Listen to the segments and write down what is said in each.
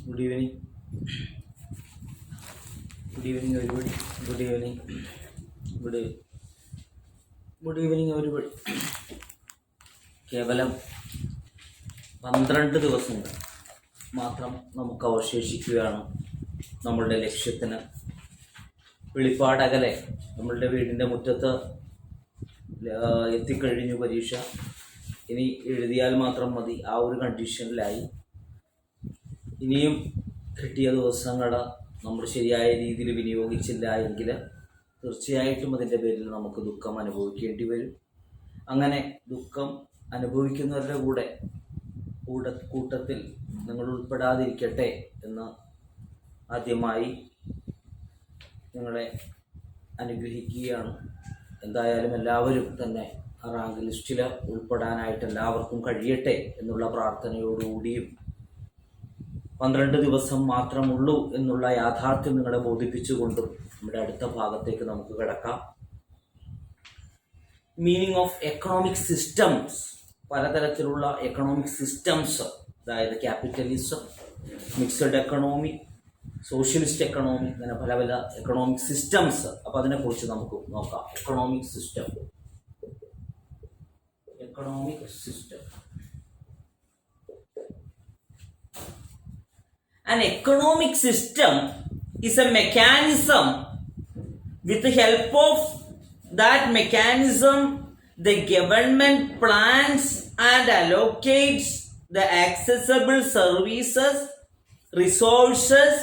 Good evening. Good evening, everybody. Good evening. Good evening, everybody. കേവലം 12 ദിവസങ്ങൾ മാത്രം നമുക്ക് അവശേഷിക്കുകയാണ് നമ്മളുടെ ലക്ഷ്യത്തിന്. വെളിപ്പാടകലെ നമ്മളുടെ വീടിൻ്റെ മുറ്റത്ത് എത്തിക്കഴിഞ്ഞു പരീക്ഷ. ഇനി എഴുതിയാൽ മാത്രം മതി. ആ ഒരു കണ്ടീഷനിലായി. ഇനിയും കിട്ടിയ ദിവസങ്ങൾ നമ്മൾ ശരിയായ രീതിയിൽ വിനിയോഗിച്ചില്ല എങ്കിൽ തീർച്ചയായിട്ടും അതിൻ്റെ പേരിൽ നമുക്ക് ദുഃഖം അനുഭവിക്കേണ്ടി വരും. അങ്ങനെ ദുഃഖം അനുഭവിക്കുന്നവരുടെ കൂട്ടത്തിൽ നിങ്ങൾ ഉൾപ്പെടാതിരിക്കട്ടെ എന്ന് ആദ്യമായി നിങ്ങളെ അനുഗ്രഹിക്കുകയാണ്. എന്തായാലും എല്ലാവരും തന്നെ റാങ്ക് ലിസ്റ്റിൽ ഉൾപ്പെടാനായിട്ട് എല്ലാവർക്കും കഴിയട്ടെ എന്നുള്ള പ്രാർത്ഥനയോടുകൂടിയും 12 ദിവസം മാത്രമുള്ളൂ എന്നുള്ള യാഥാർത്ഥ്യം നിങ്ങളെ ബോധിപ്പിച്ചുകൊണ്ടും നമ്മുടെ അടുത്ത ഭാഗത്തേക്ക് നമുക്ക് കിടക്കാം. Meaning of economic systems. പലതരത്തിലുള്ള എക്കണോമിക് സിസ്റ്റംസ്, അതായത് capitalism, mixed economy, socialist economy, അങ്ങനെ പല പല എക്കണോമിക് സിസ്റ്റംസ്. അപ്പോൾ അതിനെക്കുറിച്ച് നമുക്ക് നോക്കാം. Economic system. An economic system is a mechanism. With the help of that mechanism, the government plans and allocates the accessible services, resources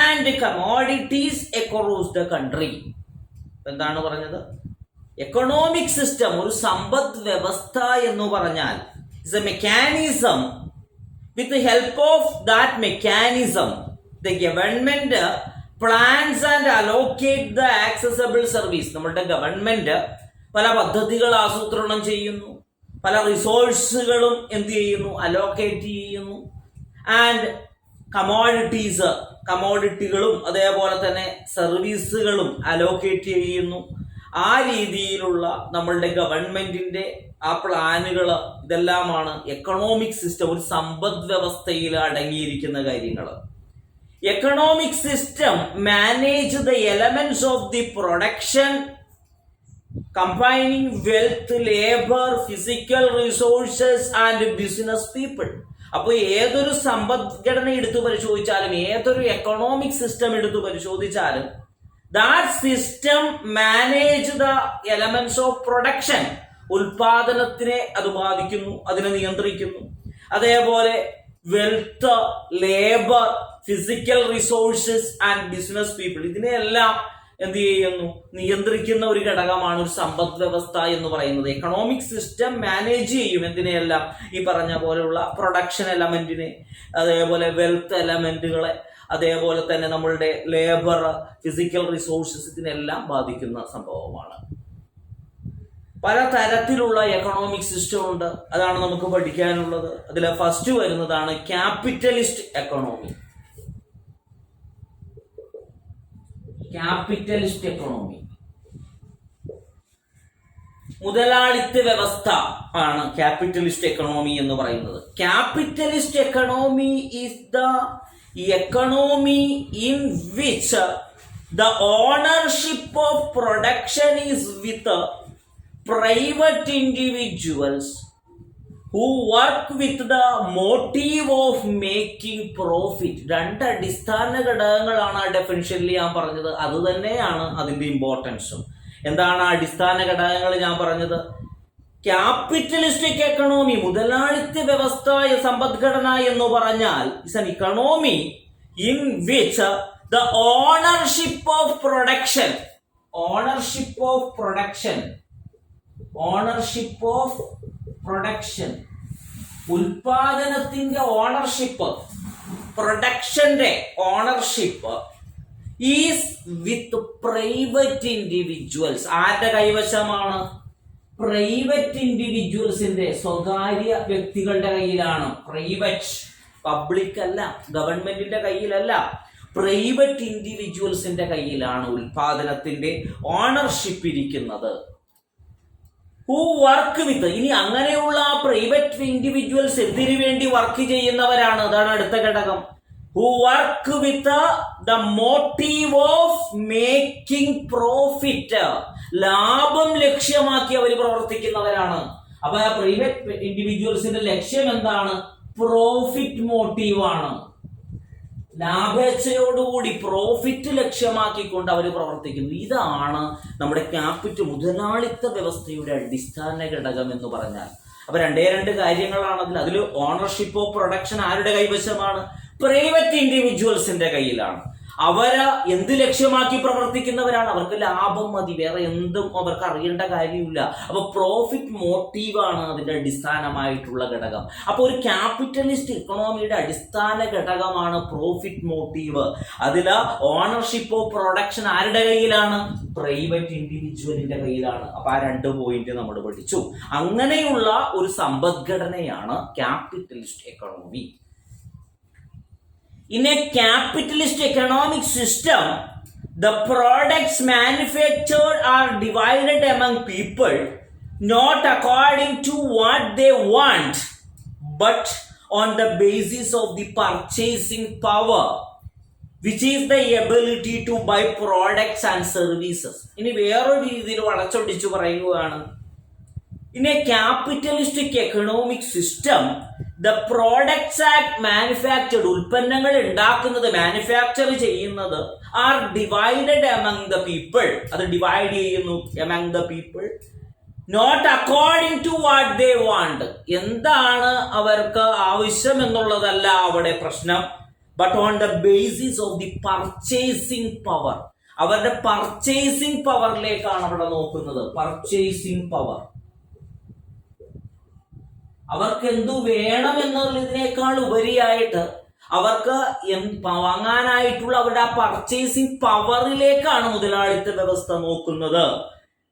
and commodities across the country. എന്താണ് പറഞ്ഞത്? Economic system, ഒരു സമ്പദ് വ്യവസ്ഥ എന്ന് പറഞ്ഞാൽ is A mechanism. With the help of that mechanism, the government plans and allocate the accessible service. നമ്മളുടെ government പല പദ്ധതികൾ ആസൂത്രണം ചെയ്യുന്നു, പല റിസോഴ്സുകളും എന്ത് ചെയ്യുന്നു, അലോക്കേറ്റ് ചെയ്യുന്നു. ആൻഡ് കമോഡിറ്റികളും അതേപോലെ തന്നെ സർവീസുകളും അലോക്കേറ്റ് ചെയ്യുന്നു. ആ രീതിയിലുള്ള നമ്മളുടെ ഗവൺമെന്റിന്റെ ആ പ്ലാനുകൾ, ഇതെല്ലാമാണ് എക്കണോമിക് സിസ്റ്റം, ഒരു സമ്പദ് വ്യവസ്ഥയിൽ അടങ്ങിയിരിക്കുന്ന കാര്യങ്ങൾ. Economic system manage the elements of the production combining wealth, labour, physical resources and business people. അപ്പോൾ ഏതൊരു സമ്പദ്ഘടന എടുത്തു പരിശോധിച്ചാലും, ഏതൊരു എക്കണോമിക് സിസ്റ്റം എടുത്തു പരിശോധിച്ചാലും, that system manage the elements of production. ഉൽപാദനത്തിനെ അത് ബാധിക്കുന്നു, അതിനെ നിയന്ത്രിക്കുന്നു. അതേപോലെ wealth, labour, physical resources and business people, ഇതിനെല്ലാം എന്ത് ചെയ്യുന്നു, നിയന്ത്രിക്കുന്ന ഒരു ഘടകമാണ് ഒരു സമ്പദ് വ്യവസ്ഥ എന്ന് പറയുന്നത്. എക്കണോമിക് സിസ്റ്റം മാനേജ് ചെയ്യും എന്തിനെയെല്ലാം, ഈ പറഞ്ഞ പോലെയുള്ള പ്രൊഡക്ഷൻ എലമെന്റിനെ, അതേപോലെ വെൽത്ത് എലമെന്റുകളെ, അതേപോലെ തന്നെ നമ്മളുടെ ലേബർ, ഫിസിക്കൽ റിസോഴ്സസ്, ഇതിനെല്ലാം ബാധിക്കുന്ന സംഭവമാണ്. പല തരത്തിലുള്ള എക്കണോമിക് സിസ്റ്റം ഉണ്ട്. അതാണ് നമുക്ക് പഠിക്കാനുള്ളത്. അതിൽ ഫസ്റ്റ് വരുന്നതാണ് ക്യാപിറ്റലിസ്റ്റ് എക്കണോമി. ക്യാപിറ്റലിസ്റ്റ് എക്കണോമി, മുതലാളിത്ത വ്യവസ്ഥ ആണ് ക്യാപിറ്റലിസ്റ്റ് എക്കണോമി എന്ന് പറയുന്നത്. Capitalist economy is the economy in which the ownership of production is with private individuals who work with the motive of making profit. രണ്ട് അടിസ്ഥാന ഘടകങ്ങളാണ് ആ ഡെഫിനിഷനിൽ ഞാൻ പറഞ്ഞത്. അത് തന്നെയാണ് അതിന്റെ ഇമ്പോർട്ടൻസും. എന്താണ് ആ അടിസ്ഥാന ഘടകങ്ങൾ ഞാൻ പറഞ്ഞത്? ക്യാപിറ്റലിസ്റ്റിക് എക്കണോമി, മുതലാളിത്ത വ്യവസ്ഥ, സമ്പദ്ഘടന എന്ന് പറഞ്ഞാൽ it's an economy in which the ownership of production, ഉൽപാദനത്തിന്റെ ഓണർഷിപ്പ്, പ്രൊഡക്ഷന്റെ ownership is with private individuals. ആരുടെ കൈവശമാണ്? പ്രൈവറ്റ് ഇൻഡിവിജ്വൽസിന്റെ, സ്വകാര്യ വ്യക്തികളുടെ കയ്യിലാണ്. പ്രൈവറ്റ്, പബ്ലിക് അല്ല, ഗവൺമെന്റിന്റെ കയ്യിലല്ല, പ്രൈവറ്റ് ഇൻഡിവിജ്വൽസിന്റെ കയ്യിലാണ് ഉൽപാദനത്തിന്റെ ഓണർഷിപ്പ് ഇരിക്കുന്നത്. ഹു വർക്ക് വിത്ത്, ഇനി അങ്ങനെയുള്ള പ്രൈവറ്റ് ഇൻഡിവിജ്വൽസ് എന്തിനു വേണ്ടി വർക്ക് ചെയ്യുന്നവരാണ്? അതാണ് അടുത്ത ഘടകം. who work with the motive of making profit. ലാഭം ലക്ഷ്യമാക്കി അവർ പ്രവർത്തിക്കുന്നവരാണ്. അപ്പൊ ആ പ്രൈവറ്റ് ഇൻഡിവിജ്വൽസിന്റെ ലക്ഷ്യം എന്താണ്? പ്രോഫിറ്റ് മോട്ടീവാണ്. ലാഭേച്ഛയോടുകൂടി പ്രോഫിറ്റ് ലക്ഷ്യമാക്കിക്കൊണ്ട് അവർ പ്രവർത്തിക്കുന്നു. ഇതാണ് നമ്മുടെ മുതലാളിത്ത വ്യവസ്ഥയുടെ അടിസ്ഥാന ഘടകം എന്ന് പറഞ്ഞാൽ. അപ്പൊ രണ്ട് കാര്യങ്ങളാണ് അതിൽ ഓണർഷിപ്പ് ഓഫ് പ്രൊഡക്ഷൻ ആരുടെ കൈവശമാണ്? പ്രൈവറ്റ് ഇൻഡിവിജ്വൽസിന്റെ കയ്യിലാണ്. അവര് എന്ത് ലക്ഷ്യമാക്കി പ്രവർത്തിക്കുന്നവരാണ്? അവർക്ക് ലാഭം മതി, വേറെ എന്തും അവർക്ക് അറിയേണ്ട കാര്യമില്ല. അപ്പൊ പ്രോഫിറ്റ് മോട്ടീവാണ് അതിന്റെ അടിസ്ഥാനമായിട്ടുള്ള ഘടകം. അപ്പൊ ഒരു ക്യാപിറ്റലിസ്റ്റ് ഇക്കണോമിയുടെ അടിസ്ഥാന ഘടകമാണ് പ്രോഫിറ്റ് മോട്ടീവ്. അതില് ഓണർഷിപ്പ് ഓഫ് പ്രൊഡക്ഷൻ ആരുടെ കയ്യിലാണ്? പ്രൈവറ്റ് ഇൻഡിവിജ്വലിന്റെ കയ്യിലാണ്. അപ്പൊ ആ 2 പോയിന്റ് നമ്മൾ പഠിച്ചു. അങ്ങനെയുള്ള ഒരു സമ്പദ്ഘടനയാണ് capitalist economy. In a capitalist economic system, the products manufactured are divided among people not according to what they want, but on the basis of the purchasing power, which is the ability to buy products and services. ഇനി വേറൊരു രീതിയിൽ വളച്ചൊടിച്ചു പറയുകയാണ്. In a capitalistic economic system, the products are manufactured, ഉൽപ്പന്നങ്ങൾ ഉണ്ടാക്കുന്നത്, manufacture ചെയ്യുന്നത്, are divided among the people, അത് divide ചെയ്യുന്നു among the people, not according to what they want, എന്താണ് അവർക്ക് ആവശ്യം എന്നുള്ളതല്ല അവിടെ പ്രശ്നം, but on the basis of the purchasing power, അവരുടെ പർച്ചേസിംഗ് പവറിലേക്കാണ് അവിടെ നോക്കുന്നത്. പർച്ചേസിംഗ് പവർ, അവർക്ക് എന്തു വേണം എന്നുള്ളതിനേക്കാൾ ഉപരിയായിട്ട് അവർക്ക് വാങ്ങാനായിട്ടുള്ള അവരുടെ ആ പർച്ചേസിംഗ് പവറിലേക്കാണ് മുതലാളിത്ത വ്യവസ്ഥ നോക്കുന്നത്.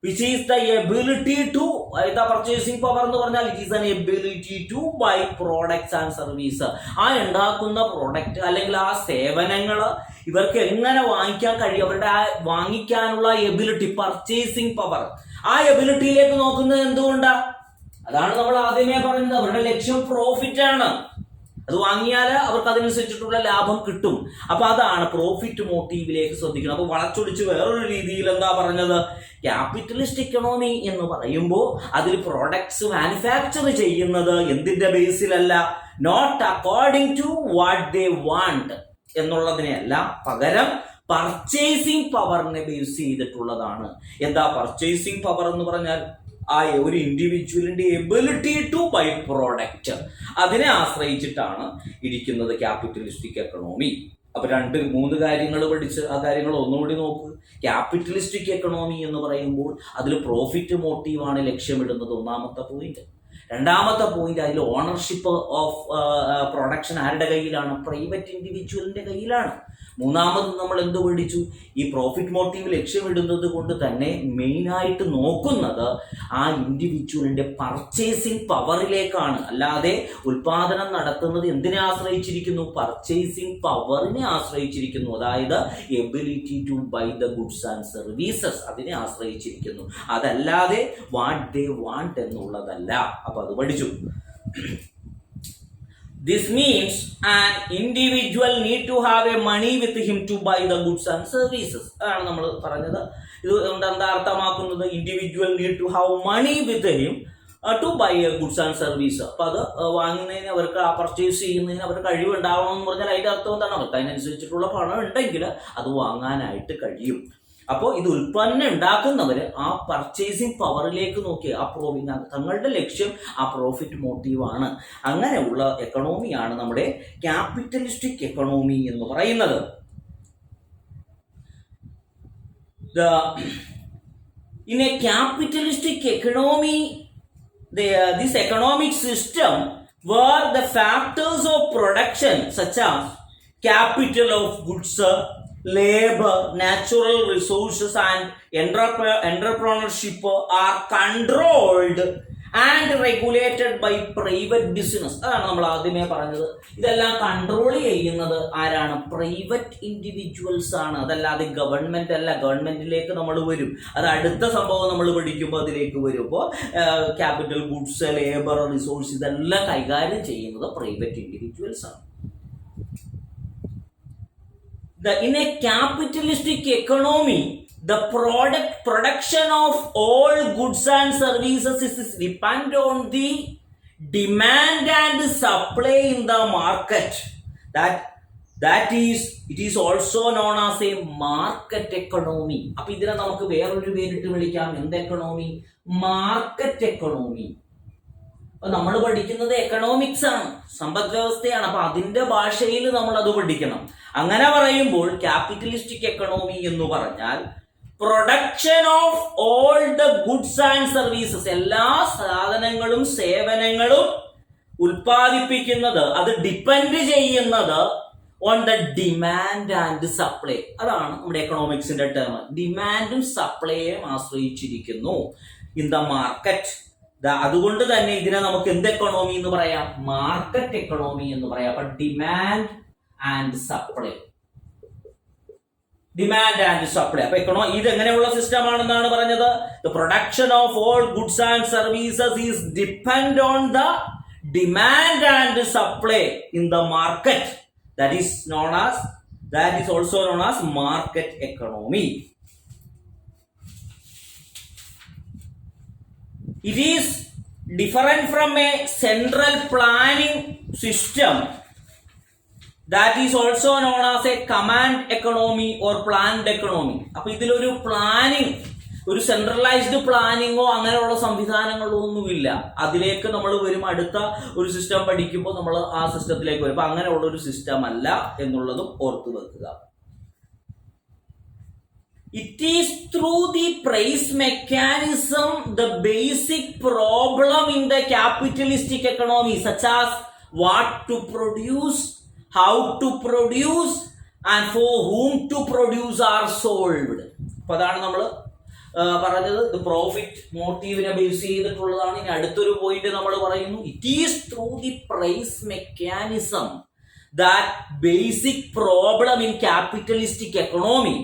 which is the ability to, purchasing power എന്ന് പറഞ്ഞാൽ it is an ability to buy products and service. ആ ഉണ്ടാക്കുന്ന പ്രോഡക്റ്റ് അല്ലെങ്കിൽ ആ സേവനങ്ങൾ ഇവർക്ക് എങ്ങനെ വാങ്ങിക്കാൻ കഴിയും, അവരുടെ ആ വാങ്ങിക്കാനുള്ള എബിലിറ്റി, പർച്ചേസിംഗ് പവർ, ആ എബിലിറ്റിയിലേക്ക് നോക്കുന്നത് എന്തുകൊണ്ടാണ്? അതാണ് നമ്മൾ ആദ്യമേ പറയുന്നത്, അവരുടെ ലക്ഷ്യം പ്രോഫിറ്റ് ആണ്. അത് വാങ്ങിയാൽ അവർക്ക് അതിനനുസരിച്ചിട്ടുള്ള ലാഭം കിട്ടും. അപ്പൊ അതാണ് പ്രോഫിറ്റ് മോട്ടീവിലേക്ക് ശ്രദ്ധിക്കണം. അപ്പൊ വളച്ചൊടിച്ച് വേറൊരു രീതിയിൽ എന്താ പറഞ്ഞത്? ക്യാപിറ്റലിസ്റ്റ് ഇക്കണോമി എന്ന് പറയുമ്പോൾ അതിൽ പ്രോഡക്ട്സ് മാനുഫാക്ചർ ചെയ്യുന്നത് എന്തിന്റെ ബേസിലല്ല? Not according to what they want എന്നുള്ളതിനെയല്ല, പകരം പർച്ചേസിംഗ് പവറിനെ ബേസ് ചെയ്തിട്ടുള്ളതാണ്. എന്താ പർച്ചേസിംഗ് പവർ എന്ന് പറഞ്ഞാൽ? ആ ഒരു ഇൻഡിവിജ്വലിന്റെ എബിലിറ്റി ടു ബൈ പ്രോഡക്റ്റ്, അതിനെ ആശ്രയിച്ചിട്ടാണ് ഇരിക്കുന്നത് ക്യാപിറ്റലിസ്റ്റിക് എക്കണോമി. അപ്പൊ 2-3 കാര്യങ്ങൾ പഠിച്ച് ആ കാര്യങ്ങൾ ഒന്നുകൂടി നോക്ക്. ക്യാപിറ്റലിസ്റ്റിക് എക്കണോമി എന്ന് പറയുമ്പോൾ അതിൽ പ്രോഫിറ്റ് മോട്ടീവാണ് ലക്ഷ്യമിടുന്നത്, ഒന്നാമത്തെ പോയിന്റ്. രണ്ടാമത്തെ പോയിന്റ്, അതിൽ ഓണർഷിപ്പ് ഓഫ് പ്രൊഡക്ഷൻ ആരുടെ കയ്യിലാണ്? പ്രൈവറ്റ് ഇൻഡിവിജ്വലിന്റെ കയ്യിലാണ്. മൂന്നാമത് നമ്മൾ എന്ത് പഠിച്ചു? ഈ പ്രോഫിറ്റ് മോട്ടീവ് ലക്ഷ്യമിടുന്നത് കൊണ്ട് തന്നെ മെയിനായിട്ട് നോക്കുന്നത് ആ ഇൻഡിവിജ്വലിന്റെ പർച്ചേസിംഗ് പവറിലേക്കാണ്. അല്ലാതെ ഉൽപാദനം നടത്തുന്നത് എന്തിനെ ആശ്രയിച്ചിരിക്കുന്നു? പർച്ചേസിംഗ് പവറിനെ ആശ്രയിച്ചിരിക്കുന്നു. അതായത് ability to buy the goods and services, അതിനെ ആശ്രയിച്ചിരിക്കുന്നു. അതല്ലാതെ വാട്ട് ദേ വാണ്ട് എന്നുള്ളതല്ല. അപ്പൊ അത് പഠിച്ചു. This means an individual need to have a money with him to buy the goods and services. അതാണ് നമ്മൾ പറഞ്ഞത്. ഇത് എന്താ അർത്ഥമാക്കുന്നത്? Individual need to have money with him to buy a goods and service. അപ്പൊ അത് വാങ്ങുന്നതിന്, അവർക്ക് ആ പർച്ചേസ് ചെയ്യുന്നതിന് അവർക്ക് കഴിവ് ഉണ്ടാവണം എന്ന് പറഞ്ഞാൽ അതിന്റെ അർത്ഥം എന്താണ്? അവർക്ക് അതിനനുസരിച്ചിട്ടുള്ള പണം ഉണ്ടെങ്കിൽ അത് വാങ്ങാനായിട്ട് കഴിയും. അപ്പോൾ ഇത് ഉൽപ്പന്നം ഉണ്ടാക്കുന്നവര് ആ പർച്ചേസിംഗ് പവറിലേക്ക് നോക്കി തങ്ങളുടെ ലക്ഷ്യം ആ പ്രോഫിറ്റ് മോട്ടീവാണ്. അങ്ങനെയുള്ള എക്കണോമിയാണ് നമ്മുടെ ക്യാപിറ്റലിസ്റ്റിക് എക്കണോമി എന്ന് പറയുന്നത്. In a capitalistic economy, this economic system where the factors of production such as capital of goods, labor, natural resources and entrepreneurship are controlled and regulated by private business. അതാണ് നമ്മൾ ആദ്യമേ പറഞ്ഞത്. ഇതെല്ലാം control ചെയ്യുന്നത് ആരാണ്? Private individuals ആണ്. അതല്ലാതെ government അല്ല. ഗവൺമെന്റിലേക്ക് നമ്മൾ വരും, അത് അടുത്ത സംഭവം നമ്മൾ പഠിക്കുമ്പോൾ അതിലേക്ക് വരുമ്പോൾ ക്യാപിറ്റൽ, ഗുഡ്സ്, ലേബർ, റിസോഴ്സ് ഇതെല്ലാം കൈകാര്യം ചെയ്യുന്നത് പ്രൈവറ്റ് ഇൻഡിവിജ്വൽസ് ആണ്. In a capitalistic economy, the production of all goods and services is depend on the demand and supply in the market. It is also known as a market economy. അപ്പൊ ഇതിനെ നമുക്ക് വേറൊരു പേരിട്ട് വിളിക്കാം. എന്ത് economy? Market economy. അപ്പൊ നമ്മൾ പഠിക്കുന്നത് എക്കണോമിക്സ് ആണ്, സമ്പദ് വ്യവസ്ഥയാണ്. അപ്പൊ അതിന്റെ ഭാഷയിൽ നമ്മൾ അത് പഠിക്കണം. അങ്ങനെ പറയുമ്പോൾ ക്യാപിറ്റലിസ്റ്റിക് എക്കണോമി എന്ന് പറഞ്ഞാൽ production of all the goods and services, എല്ലാ സാധനങ്ങളും സേവനങ്ങളും ഉൽപ്പാദിപ്പിക്കുന്നത്, അത് ഡിപ്പെൻഡ് ചെയ്യുന്നത് on the demand and supply. അതാണ് നമ്മുടെ എക്കണോമിക്സിന്റെ ടേം. ഡിമാൻഡും സപ്ലൈയും ആശ്രയിച്ചിരിക്കുന്നു ഇൻ ദ മാർക്കറ്റ്. അതുകൊണ്ട് തന്നെ ഇതിനെ നമുക്ക് എന്ത് എക്കണോമി എന്ന് പറയാം? മാർക്കറ്റ് എക്കണോമി എന്ന് പറയാം. അപ്പൊ demand and supply, demand and supply. അപ്പൊ ഇത് എങ്ങനെയുള്ള സിസ്റ്റം ആണെന്നാണ് പറഞ്ഞത്? The production of all goods and services is depend on the demand and supply in the market. That is also known as market economy. It is different from a central planning system that is also known as a command economy or planned economy. അപ്പൊ ഇതിലൊരു planning, ഒരു centralised പ്ലാനിങ്ങോ അങ്ങനെയുള്ള സംവിധാനങ്ങളോ ഒന്നുമില്ല. അതിലേക്ക് നമ്മൾ വരും, അടുത്ത ഒരു സിസ്റ്റം പഠിക്കുമ്പോൾ നമ്മൾ ആ സിസ്റ്റത്തിലേക്ക് വരും. അപ്പൊ അങ്ങനെയുള്ള ഒരു സിസ്റ്റം അല്ല എന്നുള്ളതും ഓർത്തു വെക്കുക. It is through the price mechanism the basic problem in the capitalistic economy, such as what to produce, how to produce, and for whom to produce are solved. അപ്പൊ അതാണ് നമ്മൾ പറഞ്ഞത്. പ്രോഫിറ്റ് മോട്ടീവിനെ ബേസ് ചെയ്തിട്ടുള്ളതാണ്. ഇനി അടുത്തൊരു പോയിന്റ് നമ്മൾ പറയുന്നു, it is through the price mechanism that basic problem in capitalistic economy,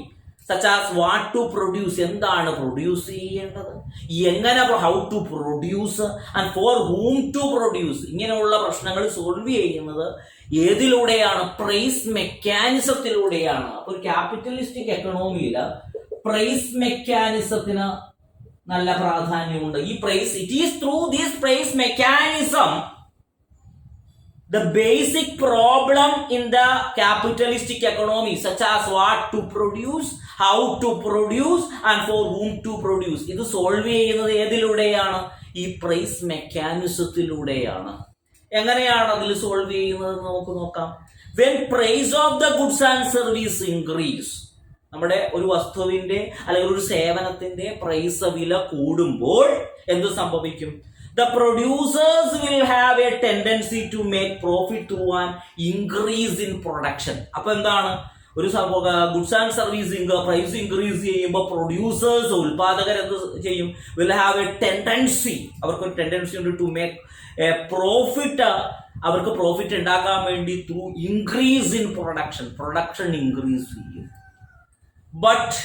such as what to produce, എന്താണ് പ്രൊഡ്യൂസ് ചെയ്യേണ്ടത്, എങ്ങനെ, how to produce, and for whom to produce, ഇങ്ങനെയുള്ള പ്രശ്നങ്ങൾ സോൾവ് ചെയ്യുന്നത് ഏതിലൂടെയാണ്? പ്രൈസ് മെക്കാനിസത്തിലൂടെയാണ്. അപ്പൊ ഒരു ക്യാപിറ്റലിസ്റ്റിക് എക്കണോമിയിൽ പ്രൈസ് മെക്കാനിസത്തിന് നല്ല പ്രാധാന്യമുണ്ട്. ഈ price, it is through this price mechanism the basic problem in the capitalistic economy, such as what to produce, how to produce, and for whom to produce, ഇത് solve ചെയ്യുന്നത് ഏതിലൂടെയാണ്? ഈ price മെക്കാനിസത്തിലൂടെയാണ്. എങ്ങനെയാണ് അതിൽ solve ചെയ്യുന്നത് നമുക്ക് നോക്കാം. when price of the goods and service increase, നമ്മുടെ ഒരു വസ്തുവിന്റെ അല്ലെങ്കിൽ ഒരു സേവനത്തിന്റെ പ്രൈസ്, വില കൂടുമ്പോൾ എന്ത് സംഭവിക്കും? The producers will have a tendency to make profit through an increase in production. അപ്പൊ എന്താണ്? ഒരു goods and service price increase ചെയ്യുമ്പോൾ പ്രൊഡ്യൂസേഴ്സ്, ഉൽപാദകർ എന്ത് ചെയ്യും? വിൽ ഹാവ് എ ടെൻഡൻസി, അവർക്കൊരു ടെൻഡൻസി ഉണ്ട് ടു മേക്ക് എ പ്രോഫിറ്റ്, അവർക്ക് പ്രോഫിറ്റ് ഉണ്ടാക്കാൻ വേണ്ടി through increase in production increase ചെയ്യും. ബട്ട്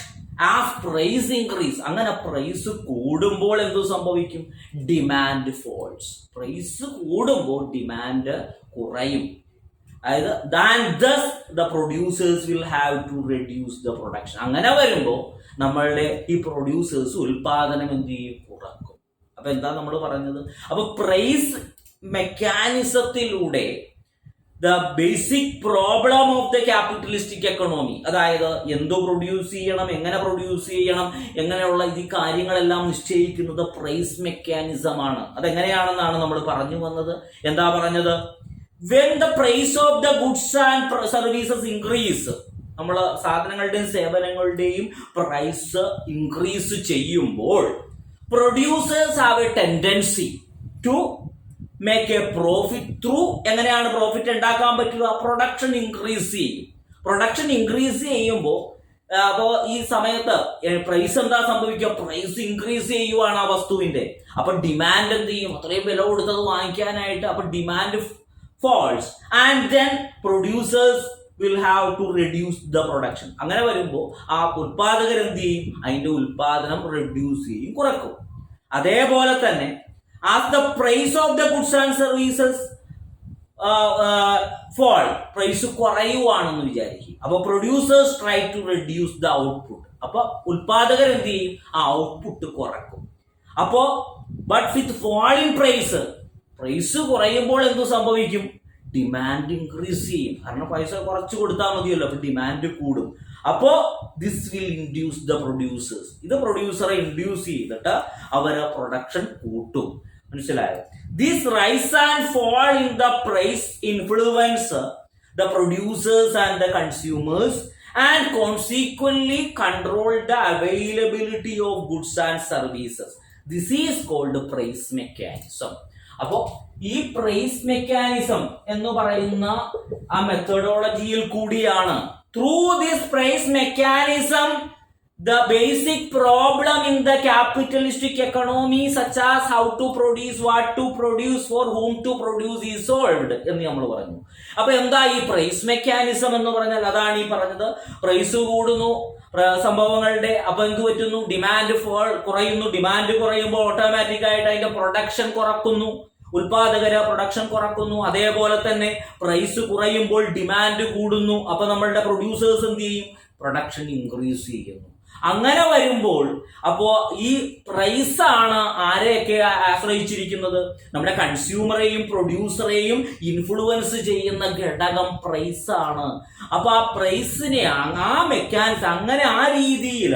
ആസ് പ്രൈസ് ഇൻക്രീസ്, അങ്ങനെ പ്രൈസ് കൂടുമ്പോൾ എന്ത് സംഭവിക്കും? Demand falls. പ്രൈസ് കൂടുമ്പോൾ ഡിമാൻഡ് കുറയും. അതായത് thus the producers will have to reduce the production. അങ്ങനെ വരുമ്പോൾ നമ്മളുടെ ഈ പ്രൊഡ്യൂസേഴ്സ് ഉൽപാദനം എന്ത് ചെയ്യും? കുറക്കും. അപ്പൊ എന്താ നമ്മൾ പറഞ്ഞത്? അപ്പൊ പ്രൈസ് മെക്കാനിസത്തിലൂടെ the basic problem of the capitalistic economy, അതായത് എന്തോ പ്രൊഡ്യൂസ് ചെയ്യണം, എങ്ങനെ പ്രൊഡ്യൂസ് ചെയ്യണം, എങ്ങനെയുള്ള ഈ കാര്യങ്ങളെല്ലാം നിശ്ചയിക്കുന്നത് പ്രൈസ് മെക്കാനിസം ആണ്. അതെങ്ങനെയാണെന്നാണ് നമ്മൾ പറഞ്ഞു വന്നത്. എന്താ പറഞ്ഞത്? when the price of the goods and services increase, നമ്മൾ സാധനങ്ങളുടെയും സേവനങ്ങളുടെയും പ്രൈസ് ഇൻക്രീസ് ചെയ്യുമ്പോൾ producers have a tendency to make a profit through, എങ്ങനെയാണ് പ്രോഫിറ്റ് ഉണ്ടാക്കാൻ പറ്റുക? പ്രൊഡക്ഷൻ ഇൻക്രീസ് ചെയ്യും. പ്രൊഡക്ഷൻ ഇൻക്രീസ് ചെയ്യുമ്പോൾ അപ്പോ ഈ സമയത്ത് പ്രൈസ് എന്താ സംഭവിക്കുക? പ്രൈസ് ഇൻക്രീസ് ചെയ്യുവാണ് ആ വസ്തുവിന്റെ. അപ്പൊ ഡിമാൻഡ് എന്ത് ചെയ്യും? അത്രയും വില കൊടുത്തത് വാങ്ങിക്കാനായിട്ട്. അപ്പൊ demand falls and then producers will have to reduce the production. അങ്ങനെ വരുമ്പോൾ ആ ഉൽപാദകർ എന്ത് ചെയ്യും? അതിന്റെ ഉൽപാദനം റെഡ്യൂസ് ചെയ്യും, കുറക്കും. അതേപോലെ തന്നെ as the price of the goods and services fall, price കുറയുവാണെന്ന് വിചാരിക്കും. അപ്പൊ producers try to reduce the output. അപ്പൊ ഉൽപാദകർ എന്ത് ചെയ്യും? ആ ഔട്ട്പുട്ട് കുറക്കും. അപ്പോ ബട്ട് വിത്ത് ഫാളിംഗ് പ്രൈസ് കുറയുമ്പോൾ എന്ത് സംഭവിക്കും? ഡിമാൻഡ് ഇൻക്രീസ് ചെയ്യും. കാരണം പൈസ കുറച്ച് കൊടുത്താൽ മതിയല്ലോ, അപ്പൊ ഡിമാൻഡ് കൂടും. അപ്പോ this will induce the producers. ഇത് പ്രൊഡ്യൂസറെ ഇൻഡ്യൂസ് ചെയ്തിട്ട് അവര് പ്രൊഡക്ഷൻ കൂട്ടും. മനസ്സിലായോ? This rise and fall in the price influence the producers and the consumers and consequently control the availability of goods and services. This is called price mechanism. അപ്പോ ഈ price mechanism എന്ന് പറയുന്ന ആ മെത്തഡോളജിയിൽ കൂടിയാണ്, through this price mechanism the basic problem in the capitalistic economy such as how to produce, what to produce, for whom to produce is solved എന്ന് നമ്മൾ പറഞ്ഞു. അപ്പൊ എന്താ ഈ പ്രൈസ് മെക്കാനിസം എന്ന് പറഞ്ഞാൽ? അതാണ് ഈ പറഞ്ഞത്, പ്രൈസ് കൂടുന്നു സംഭവങ്ങളുടെ, അപ്പൊ എന്ത് പറ്റുന്നു? ഡിമാൻഡ് കുറയുന്നു. ഡിമാൻഡ് കുറയുമ്പോൾ ഓട്ടോമാറ്റിക് ആയിട്ട് അതിന്റെ പ്രൊഡക്ഷൻ കുറക്കുന്നു, ഉൽപാദകര് പ്രൊഡക്ഷൻ കുറക്കുന്നു. അതേപോലെ തന്നെ പ്രൈസ് കുറയുമ്പോൾ ഡിമാൻഡ് കൂടുന്നു. അപ്പൊ നമ്മളുടെ പ്രൊഡ്യൂസേഴ്സ് എന്ത് ചെയ്യും? പ്രൊഡക്ഷൻ ഇൻക്രീസ് ചെയ്യുന്നു. അങ്ങനെ വരുമ്പോൾ അപ്പോ ഈ പ്രൈസ് ആണ് ആരെയൊക്കെ ആശ്രയിച്ചിരിക്കുന്നത്? നമ്മുടെ കൺസ്യൂമറെയും പ്രൊഡ്യൂസറെയും ഇൻഫ്ലുവൻസ് ചെയ്യുന്ന ഘടകം പ്രൈസ് ആണ്. അപ്പൊ ആ പ്രൈസിനെ ആ മെക്കാനിസം അങ്ങനെ ആ രീതിയിൽ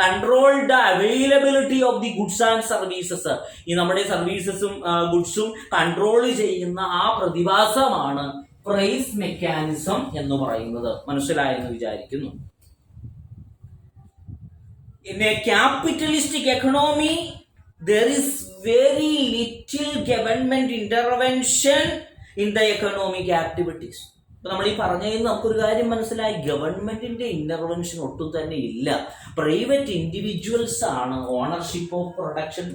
control the availability of the goods and services, ഈ നമ്മുടെ സർവീസസും ഗുഡ്സും കൺട്രോൾ ചെയ്യുന്ന ആ പ്രതിഭാസമാണ് പ്രൈസ് മെക്കാനിസം എന്ന് പറയുന്നത്. മനസ്സിലായെന്ന് വിചാരിക്കുന്നു. In a capitalistic economy, there is very little government intervention in the economic activities. അപ്പൊ നമ്മൾ ഈ പറഞ്ഞതിൽ നമുക്കൊരു കാര്യം മനസ്സിലായി, ഗവൺമെന്റിന്റെ ഇന്റർവെൻഷൻ ഒട്ടും തന്നെ ഇല്ല. പ്രൈവറ്റ് ഇൻഡിവിജ്വൽസ് ആണ് ഓണർഷിപ്പ് ഓഫ് പ്രൊഡക്ഷൻ.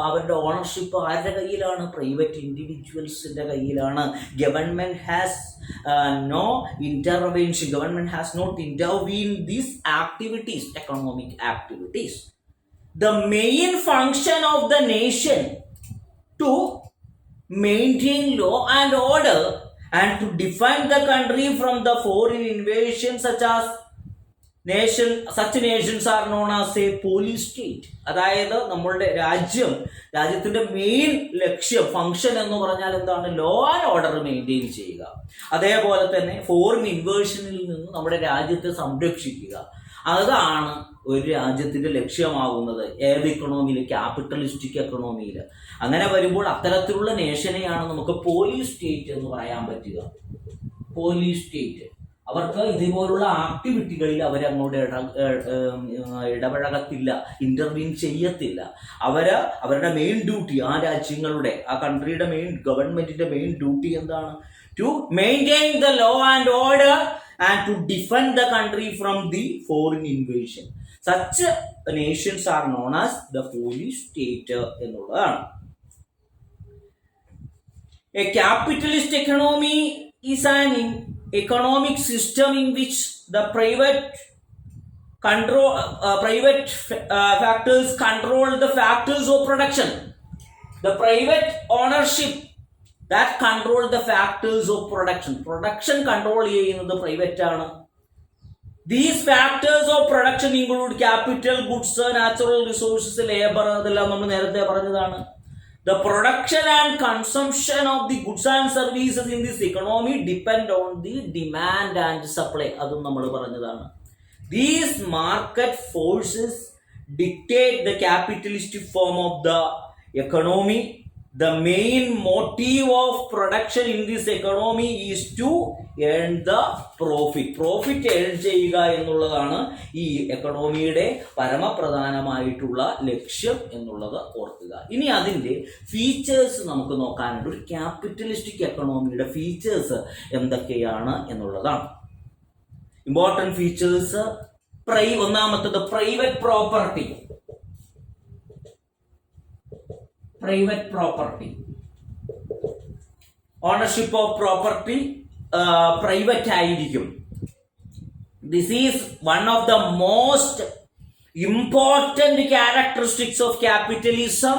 അവരുടെ ഓണർഷിപ്പ് ആരുടെ കയ്യിലാണ്? പ്രൈവറ്റ് ഇൻഡിവിജ്വൽസിന്റെ കയ്യിലാണ്. Government has no intervention. Government has not intervened these activities, economic activities. The main function of the nation to maintain law and order and to defend the country from the foreign invasion such nations are known as a police state. അതായത് നമ്മളുടെ രാജ്യത്തിന്റെ main ലക്ഷ്യം, function എന്ന് പറഞ്ഞാൽ എന്താണ്? Law and order maintain ചെയ്യുക. അതേപോലെ തന്നെ ഫോറിൻ ഇൻവേഷനിൽ നിന്ന് നമ്മുടെ രാജ്യത്തെ സംരക്ഷിക്കുക. അതാണ് ഒരു രാജ്യത്തിന്റെ ലക്ഷ്യമാകുന്നത്. ഏത് ഇക്കണോമിയിൽ? ക്യാപിറ്റലിസ്റ്റിക് എക്കണോമിയിൽ. അങ്ങനെ വരുമ്പോൾ അത്തരത്തിലുള്ള നേഷനെയാണ് നമുക്ക് പോലീസ് സ്റ്റേറ്റ് എന്ന് പറയാൻ പറ്റുക. പോലീസ് സ്റ്റേറ്റ് അവർക്ക് ഇതുപോലുള്ള ആക്ടിവിറ്റികളിൽ അവരങ്ങോട്ട് ഇടപഴകത്തില്ല, ഇന്റർവീൻ ചെയ്യത്തില്ല. അവരുടെ മെയിൻ ഡ്യൂട്ടി, ആ രാജ്യങ്ങളുടെ, ആ കൺട്രിയുടെ മെയിൻ, ഗവൺമെന്റിന്റെ മെയിൻ ഡ്യൂട്ടി എന്താണ്? To maintain the law and order and to defend the country from the foreign invasion. Such nations are known as the police state എന്നുള്ളതാണ്. A capitalist economy is an economic system in which the private factors control the factors of production. The private ownership that control the factors of production. Production control ചെയ്യുന്നത് private ആണ്. These factors of production include capital, goods, natural resources, labor. അതെല്ലാം നമ്മൾ നേരത്തെ പറഞ്ഞതാണ്. The production and consumption of the goods and services in this economy depend on the demand and supply. അതും നമ്മൾ പറഞ്ഞതാണ്. These market forces dictate the capitalistic form of the economy. The main motive of production in this economy is to earn the profit. Profit earn ചെയ്യുക എന്നുള്ളതാണ് ഈ എക്കണോമിയുടെ പരമപ്രധാനമായിട്ടുള്ള ലക്ഷ്യം എന്നുള്ളത് ഓർക്കുക. ഇനി അതിന്റെ ഫീച്ചേഴ്സ് നമുക്ക് നോക്കാനുണ്ട്. ഒരു ക്യാപിറ്റലിസ്റ്റിക് എക്കണോമിയുടെ ഫീച്ചേഴ്സ് എന്തൊക്കെയാണ് എന്നുള്ളതാണ്. Important features. ഒന്നാമത്തത് private property. Private property, ownership of property private ആയിരിക്കും. This is one of the most important characteristics of capitalism,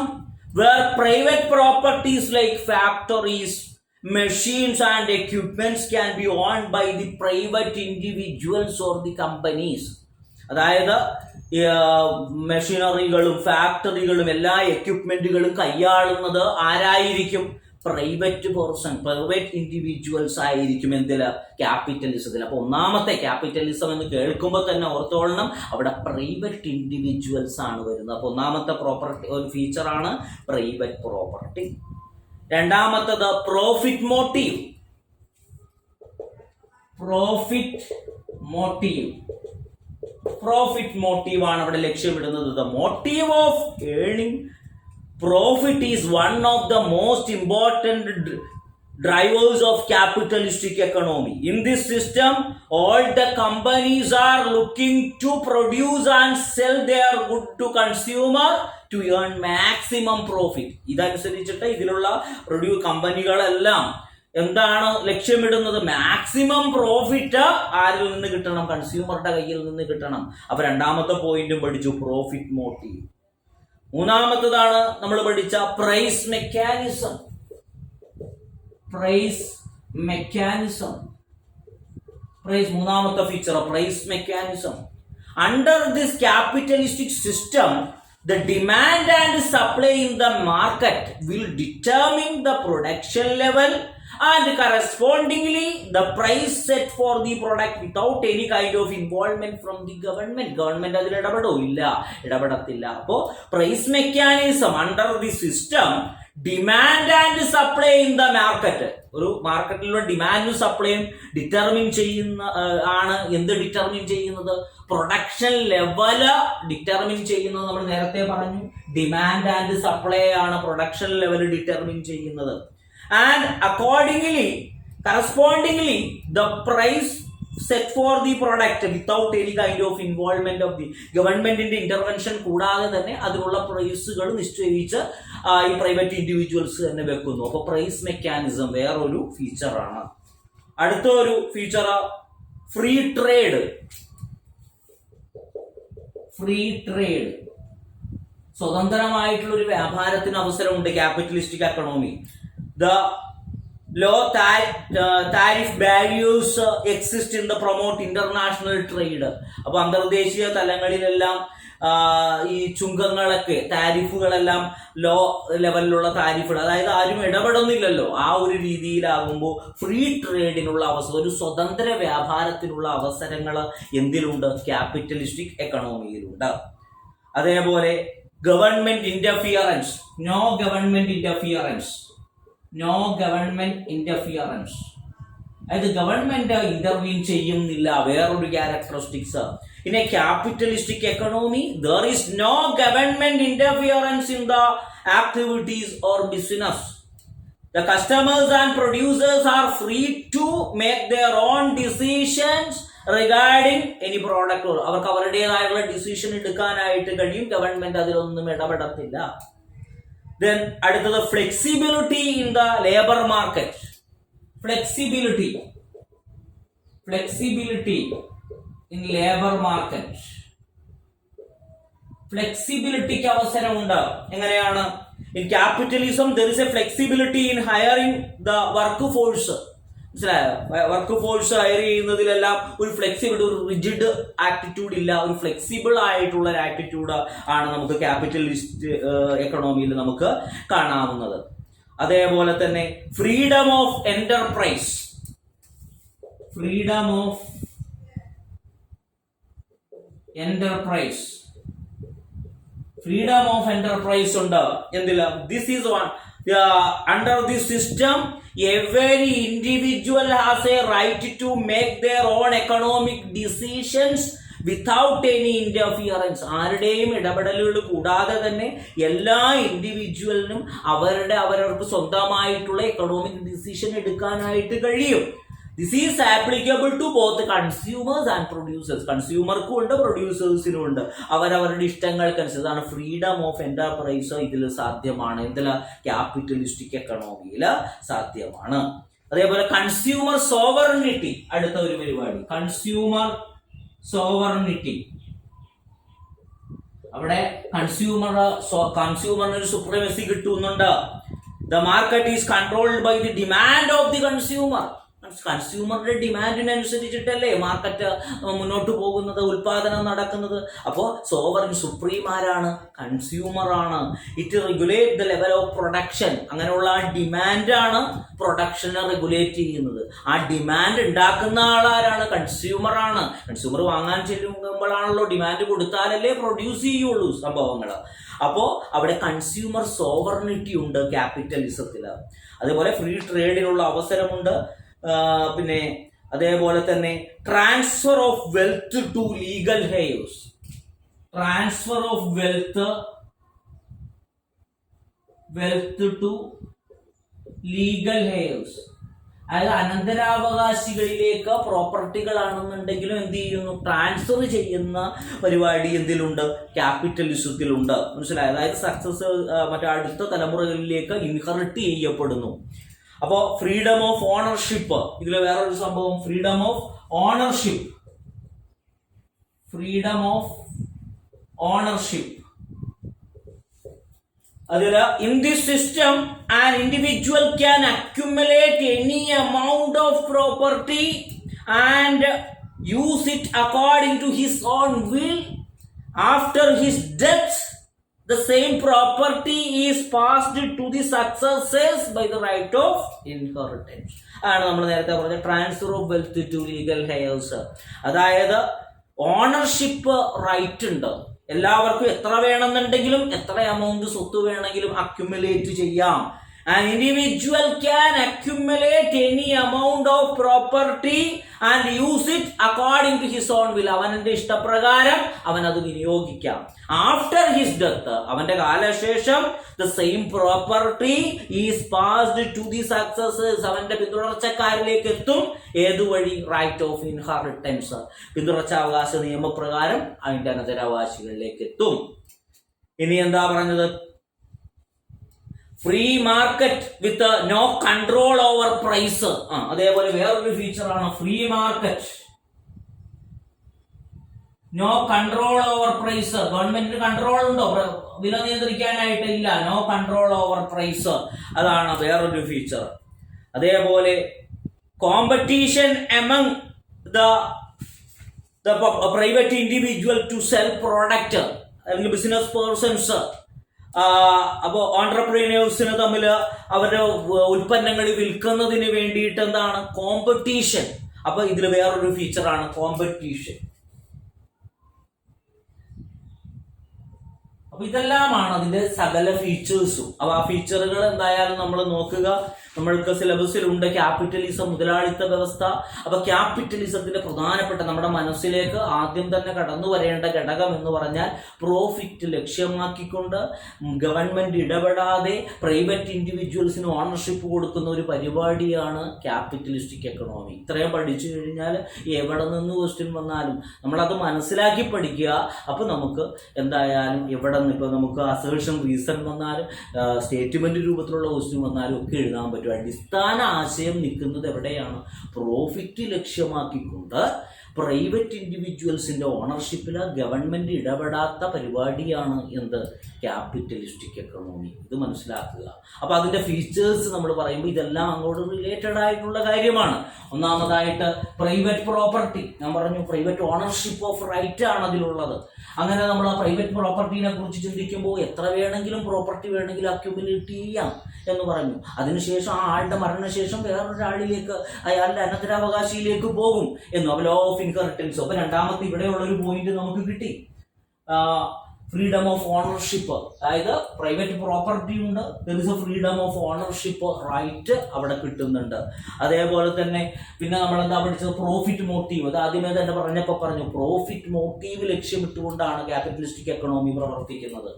where private properties like factories, machines and equipments can be owned by the private individuals or the companies. അതായത് മെഷീനറികളും ഫാക്ടറികളും എല്ലാ എക്യുപ്മെന്റുകളും കൈയാളുന്നത് ആരായിരിക്കും? Private person, private individuals ആയിരിക്കും. എന്തില്? ക്യാപിറ്റലിസത്തിൽ. അപ്പൊ ഒന്നാമത്തെ capitalism എന്ന് കേൾക്കുമ്പോൾ തന്നെ ഓർത്തോളണം, അവിടെ പ്രൈവറ്റ് ഇൻഡിവിജ്വൽസ് ആണ് വരുന്നത്. അപ്പൊ ഒന്നാമത്തെ പ്രോപ്പർട്ടി ഒരു ഫീച്ചറാണ് പ്രൈവറ്റ് പ്രോപ്പർട്ടി. രണ്ടാമത്തത് പ്രോഫിറ്റ് മോട്ടീവ്. പ്രോഫിറ്റ് മോട്ടീവ് ആണ് അവിടെ ലക്ഷ്യമിടുന്നത്. The motive of earning profit is one of the most important drivers of capitalistic economy. In this system, all the companies are looking to produce and sell their good to consumer to earn maximum profit. ഇതനുസരിച്ചിട്ട് ഇതിലുള്ള കമ്പനികളെല്ലാം എന്താണ് ലക്ഷ്യമിടുന്നത്? Maximum profit ആരിൽ നിന്ന് കിട്ടണം? കൺസ്യൂമറുടെ കയ്യിൽ നിന്ന് കിട്ടണം. അപ്പൊ രണ്ടാമത്തെ പോയിന്റും പഠിച്ചു, പ്രോഫിറ്റ് മോട്ടീവ്. മൂന്നാമത്തതാണ് നമ്മൾ പഠിച്ച പ്രൈസ് മെക്കാനിസം. മൂന്നാമത്തെ feature price mechanism. Under this capitalistic system, the demand and supply in the market will determine the production level and correspondingly the price set for the product without any kind of involvement from the government അതിൽ ഇടപെടത്തില്ല. അപ്പോ price mechanism under the system, demand and supply in the market. ഒരു മാർക്കറ്റിലുള്ള ഡിമാൻഡും സപ്ലൈയും determine ചെയ്യുന്ന ആണ്. എന്ത് determine ചെയ്യുന്നത്? പ്രൊഡക്ഷൻ ലെവല് ഡിറ്റർമിൻ ചെയ്യുന്നത്. നമ്മൾ നേരത്തെ പറഞ്ഞു, ഡിമാൻഡ് ആൻഡ് സപ്ലൈ ആണ് പ്രൊഡക്ഷൻ ലെവൽ ഡിറ്റർമിൻ ചെയ്യുന്നത്. And correspondingly the price set for the product without any kind of involvement of the ഗവൺമെന്റിന്റെ ഇന്റർവെൻഷൻ കൂടാതെ തന്നെ അതിനുള്ള പ്രൈസുകൾ നിശ്ചയിച്ച് ഈ പ്രൈവറ്റ് ഇൻഡിവിജ്വൽസ് തന്നെ വെക്കുന്നു. അപ്പൊ പ്രൈസ് മെക്കാനിസം വേറൊരു ഫീച്ചറാണ്. അടുത്ത ഒരു ഫീച്ചർ ഫ്രീ ട്രേഡ്. സ്വതന്ത്രമായിട്ടുള്ള ഒരു വ്യാപാരത്തിന് അവസരമുണ്ട് capitalistic economy. The low tariff barriers exist in the promote international trade. അപ്പൊ അന്തർദേശീയ തലങ്ങളിലെല്ലാം ഈ ചുങ്കങ്ങളൊക്കെ, താരിഫുകളെല്ലാം ലോ ലെവലിലുള്ള താരിഫുകൾ, അതായത് ആരും ഇടപെടുന്നില്ലല്ലോ, ആ ഒരു രീതിയിലാകുമ്പോൾ ഫ്രീ ട്രേഡിനുള്ള അവസരം, ഒരു സ്വതന്ത്ര വ്യാപാരത്തിനുള്ള അവസരങ്ങൾ എന്തിലുണ്ട്? ക്യാപിറ്റലിസ്റ്റിക് എക്കണോമിയിലുണ്ട്. അതേപോലെ government interference. No government interference, അതായത് ഗവൺമെന്റ് ഇന്റർവീൻ ചെയ്യുന്നില്ല. വേറൊരു characteristics. In a capitalistic economy there is no government interference in the activities or business. The customers and producers are free to make their own decisions regarding any product. അവർക്ക് അവരുടേതായുള്ള decision എടുക്കാനായിട്ട് കഴിയും. Government അതിലൊന്നും ഇടപെടത്തില്ല. Then അടുത്തത് flexibility in the labour market. Flexibility in labour market. ഫ്ലെക്സിബിലിറ്റിക്ക് അവസരമുണ്ട്. എങ്ങനെയാണ്? In capitalism there is a flexibility in hiring the workforce. മനസ്സിലായോ? വർക്ക് ഫോഴ്സ് ഹയർ ചെയ്യുന്നതിലെല്ലാം ഒരു ഫ്ലെക്സിബിൾ, ഒരു റിജിഡ് ആറ്റിറ്റ്യൂഡ് ഇല്ല. ഒരു ഫ്ലെക്സിബിൾ ആയിട്ടുള്ള ഒരു ആറ്റിറ്റ്യൂഡ് ആണ് നമുക്ക് ക്യാപിറ്റലിസ്റ്റ് എക്കണോമിയിൽ നമുക്ക് കാണാവുന്നത്. അതേപോലെ തന്നെ freedom of enterprise. Freedom of enterprise ഉണ്ട്. എന്തില്ല? This is one. Under this system, every individual has a right to make their own economic decisions without any interference. ആരുടെയും ഇടപെടലുകൾ കൂടാതെ തന്നെ എല്ലാ ഇൻഡിവിജ്വലിനും അവർക്ക് സ്വന്തമായിട്ടുള്ള എക്കണോമിക് ഡിസിഷൻ എടുക്കാനായിട്ട് കഴിയും. This is applicable to both consumers and producers. കൺസ്യൂമർക്കും ഉണ്ട്, പ്രൊഡ്യൂസേഴ്സിനും ഉണ്ട്. അവരവരുടെ ഇഷ്ടങ്ങൾക്കനുസരിച്ചാണ് ഫ്രീഡം ഓഫ് എന്റർപ്രൈസ് ഇതിൽ സാധ്യമാണ്. ഇതിൽ ക്യാപിറ്റലിസ്റ്റിക് എക്കണോമിയിൽ സാധ്യമാണ്. അതേപോലെ കൺസ്യൂമർ സോവറിനിറ്റി, അടുത്ത ഒരു പരിപാടി. Consumer sovereignty. അവിടെ കൺസ്യൂമറിന് ഒരു സുപ്രീമസി കിട്ടുന്നുണ്ട്. The market is controlled by the demand of the consumer. കൺസ്യൂമറുടെ ഡിമാൻഡിനനുസരിച്ചിട്ടല്ലേ മാർക്കറ്റ് മുന്നോട്ട് പോകുന്നത്, ഉൽപാദനം നടക്കുന്നത്. അപ്പോൾ സോവറിൻ സുപ്രീം ആരാണ്? കൺസ്യൂമറാണ്. It regulate the level of production. അങ്ങനെയുള്ള ആ ഡിമാൻഡാണ് പ്രൊഡക്ഷനെ റെഗുലേറ്റ് ചെയ്യുന്നത്. ആ ഡിമാൻഡ് ഉണ്ടാക്കുന്ന ആളാരാണ്? കൺസ്യൂമറാണ്. കൺസ്യൂമർ വാങ്ങാൻ ചെല്ലുമ്പോഴാണല്ലോ ഡിമാൻഡ് കൊടുത്താലല്ലേ പ്രൊഡ്യൂസ് ചെയ്യുള്ളൂ സംഭവങ്ങൾ. അപ്പോൾ അവിടെ കൺസ്യൂമർ സോവർണിറ്റി ഉണ്ട് ക്യാപിറ്റലിസത്തിൽ. അതേപോലെ ഫ്രീ ട്രേഡിനുള്ള അവസരമുണ്ട്. പിന്നെ അതേപോലെ തന്നെ transfer of wealth to legal heirs. Transfer of wealth to legal heirs. അതായത് അനന്തരാവകാശികളിലേക്ക് പ്രോപ്പർട്ടികളാണെന്നുണ്ടെങ്കിലും എന്ത് ചെയ്യുന്നു? ട്രാൻസ്ഫർ ചെയ്യുന്ന പരിപാടി എന്തിലുണ്ട്? ക്യാപിറ്റലിസത്തിലുണ്ട്. മനസ്സിലായി? അതായത് സക്സസ് മറ്റേ അടുത്ത തലമുറകളിലേക്ക് ഇൻഹെറിറ്റ് ചെയ്യപ്പെടുന്നു. അപ്പോൾ ഫ്രീഡം ഓഫ് ഓണർഷിപ്പ്, ഇതിൽ വേറൊരു സംഭവം, freedom of ownership. Freedom of ownership അതിൽ in this system an individual can accumulate any amount of property and use it according to his own will. After his death, the same property is passed to the successors by the right of inheritance. ആണ് നമ്മൾ നേരത്തെ പറഞ്ഞ transfer of wealth to legal heirs. അതായത് ownership right ഉണ്ട് എല്ലാവർക്കും. എത്ര വേണമെന്നുണ്ടെങ്കിലും എത്ര amount സ്വത്ത് വേണമെങ്കിലും അക്യുമുലേറ്റ് ചെയ്യാം. An individual can accumulate any amount of property and use it according to his own will. അവന്റെ ഇഷ്ടപ്രകാരം അവൻ അത് വിനിയോഗിക്കാം. After his death, അവന്റെ കാലശേഷം the same property is passed to the successors. അവന്റെ പിന്തുടർച്ചക്കാരിലേക്ക് എത്തും. ഏതുവഴി? Right of inheritance. പിന്തുടർച്ചാവകാശ നിയമപ്രകാരം അതിന്റെ അനന്തരാവകാശികളിലേക്ക് എത്തും. ഇനി എന്താ പറഞ്ഞത്? Free market with no control over price. അതേപോലെ വേറൊരു ഫീച്ചറാണ് free market, no control over price. ഗവൺമെന്റിന് കൺട്രോൾ ഉണ്ടോ വില നിയന്ത്രിക്കാനായിട്ട്? ഇല്ല. നോ കൺട്രോൾ ഓവർ പ്രൈസ്, അതാണ് വേറൊരു ഫീച്ചർ. അതേപോലെ competition among the private individual to sell product അല്ലെങ്കിൽ ബിസിനസ് പേഴ്സൺസ്. അപ്പോൾ ഓൺട്രപ്രീനേഴ്സിന് തമ്മിൽ അവരുടെ ഉൽപ്പന്നങ്ങൾ വിൽക്കുന്നതിന് വേണ്ടിയിട്ട് എന്താണ്? കോമ്പറ്റീഷൻ. അപ്പൊ ഇതിൽ വേറൊരു ഫീച്ചറാണ് കോമ്പറ്റീഷൻ. അപ്പൊ ഇതെല്ലാമാണ് അതിന്റെ സകല ഫീച്ചേഴ്സും. അപ്പൊ ആ ഫീച്ചറുകൾ എന്തായാലും നമ്മൾ നോക്കുക. നമ്മൾക്ക് സിലബസിലുണ്ട് ക്യാപിറ്റലിസം, മുതലാളിത്ത വ്യവസ്ഥ. അപ്പൊ ക്യാപിറ്റലിസത്തിന്റെ പ്രധാനപ്പെട്ട നമ്മുടെ മനസ്സിലേക്ക് ആദ്യം തന്നെ കടന്നു വരേണ്ട ഘടകം എന്ന് പറഞ്ഞാൽ പ്രോഫിറ്റ് ലക്ഷ്യമാക്കിക്കൊണ്ട് ഗവൺമെന്റ് ഇടപെടാതെ പ്രൈവറ്റ് ഇൻഡിവിജ്വൽസിന് ഓണർഷിപ്പ് കൊടുക്കുന്ന ഒരു പരിപാടിയാണ് ക്യാപിറ്റലിസ്റ്റിക് എക്കണോമി. ഇത്രയും പഠിച്ചു കഴിഞ്ഞാൽ എവിടെ നിന്ന് ക്വസ്റ്റ്യൻ വന്നാലും നമ്മളത് മനസ്സിലാക്കി പഠിക്കുക. അപ്പൊ നമുക്ക് എന്തായാലും എവിടെ നിന്ന് ഇപ്പൊ നമുക്ക് അസേർഷൻ റീസൺ വന്നാലും സ്റ്റേറ്റ്മെന്റ് രൂപത്തിലുള്ള ക്വസ്റ്റ്യൻ വന്നാലും ഒക്കെ എഴുതാൻ പറ്റും. അടിസ്ഥാന ആശയം നിൽക്കുന്നത് എവിടെയാണ്? പ്രോഫിറ്റ് ലക്ഷ്യമാക്കിക്കൊണ്ട് പ്രൈവറ്റ് ഇൻഡിവിജ്വൽസിന്റെ ഓണർഷിപ്പിൽ ഗവൺമെന്റ് ഇടപെടാത്ത പരിപാടിയാണ് എന്ത്? Capitalistic economy. ഇത് മനസ്സിലാക്കുക. അപ്പൊ അതിന്റെ ഫീച്ചേഴ്സ് നമ്മൾ പറയുമ്പോൾ ഇതെല്ലാം അങ്ങോട്ട് റിലേറ്റഡ് ആയിട്ടുള്ള കാര്യമാണ്. ഒന്നാമതായിട്ട് പ്രൈവറ്റ് പ്രോപ്പർട്ടി, ഞാൻ പറഞ്ഞു പ്രൈവറ്റ് ഓണർഷിപ്പ് ഓഫ് റൈറ്റ് ആണ് അതിലുള്ളത്. അങ്ങനെ നമ്മൾ ആ പ്രൈവറ്റ് പ്രോപ്പർട്ടിനെ കുറിച്ച് ചിന്തിക്കുമ്പോൾ എത്ര വേണമെങ്കിലും പ്രോപ്പർട്ടി വേണമെങ്കിലും അക്യുമുലേറ്റ് ചെയ്യാം എന്ന് പറഞ്ഞു. അതിനുശേഷം ആ ആളുടെ മരണശേഷം വേറൊരാളിലേക്ക് അയാളുടെ അനന്തരാവകാശിയിലേക്ക് പോകും എന്നു. അപ്പോൾ ലോ ഓഫ് ഇൻഹെറിറ്റൻസ്. അപ്പൊ രണ്ടാമത്തെ ഇവിടെയുള്ള ഒരു പോയിന്റ് നമുക്ക് കിട്ടി. ഫ്രീഡം ഓഫ് ഓണർഷിപ്പ്, അതായത് പ്രൈവറ്റ് പ്രോപ്പർട്ടി ഉണ്ട്, there is a freedom of ownership right അവിടെ കിട്ടുന്നുണ്ട്. അതേപോലെ തന്നെ പിന്നെ നമ്മൾ എന്താ പഠിച്ചത്? Profit motive. അത് ആദ്യമേ തന്നെ പറഞ്ഞു പ്രോഫിറ്റ് മോട്ടീവ് ലക്ഷ്യമിട്ടുകൊണ്ടാണ് ക്യാപിറ്റലിസ്റ്റിക് എക്കണോമി പ്രവർത്തിക്കുന്നത്.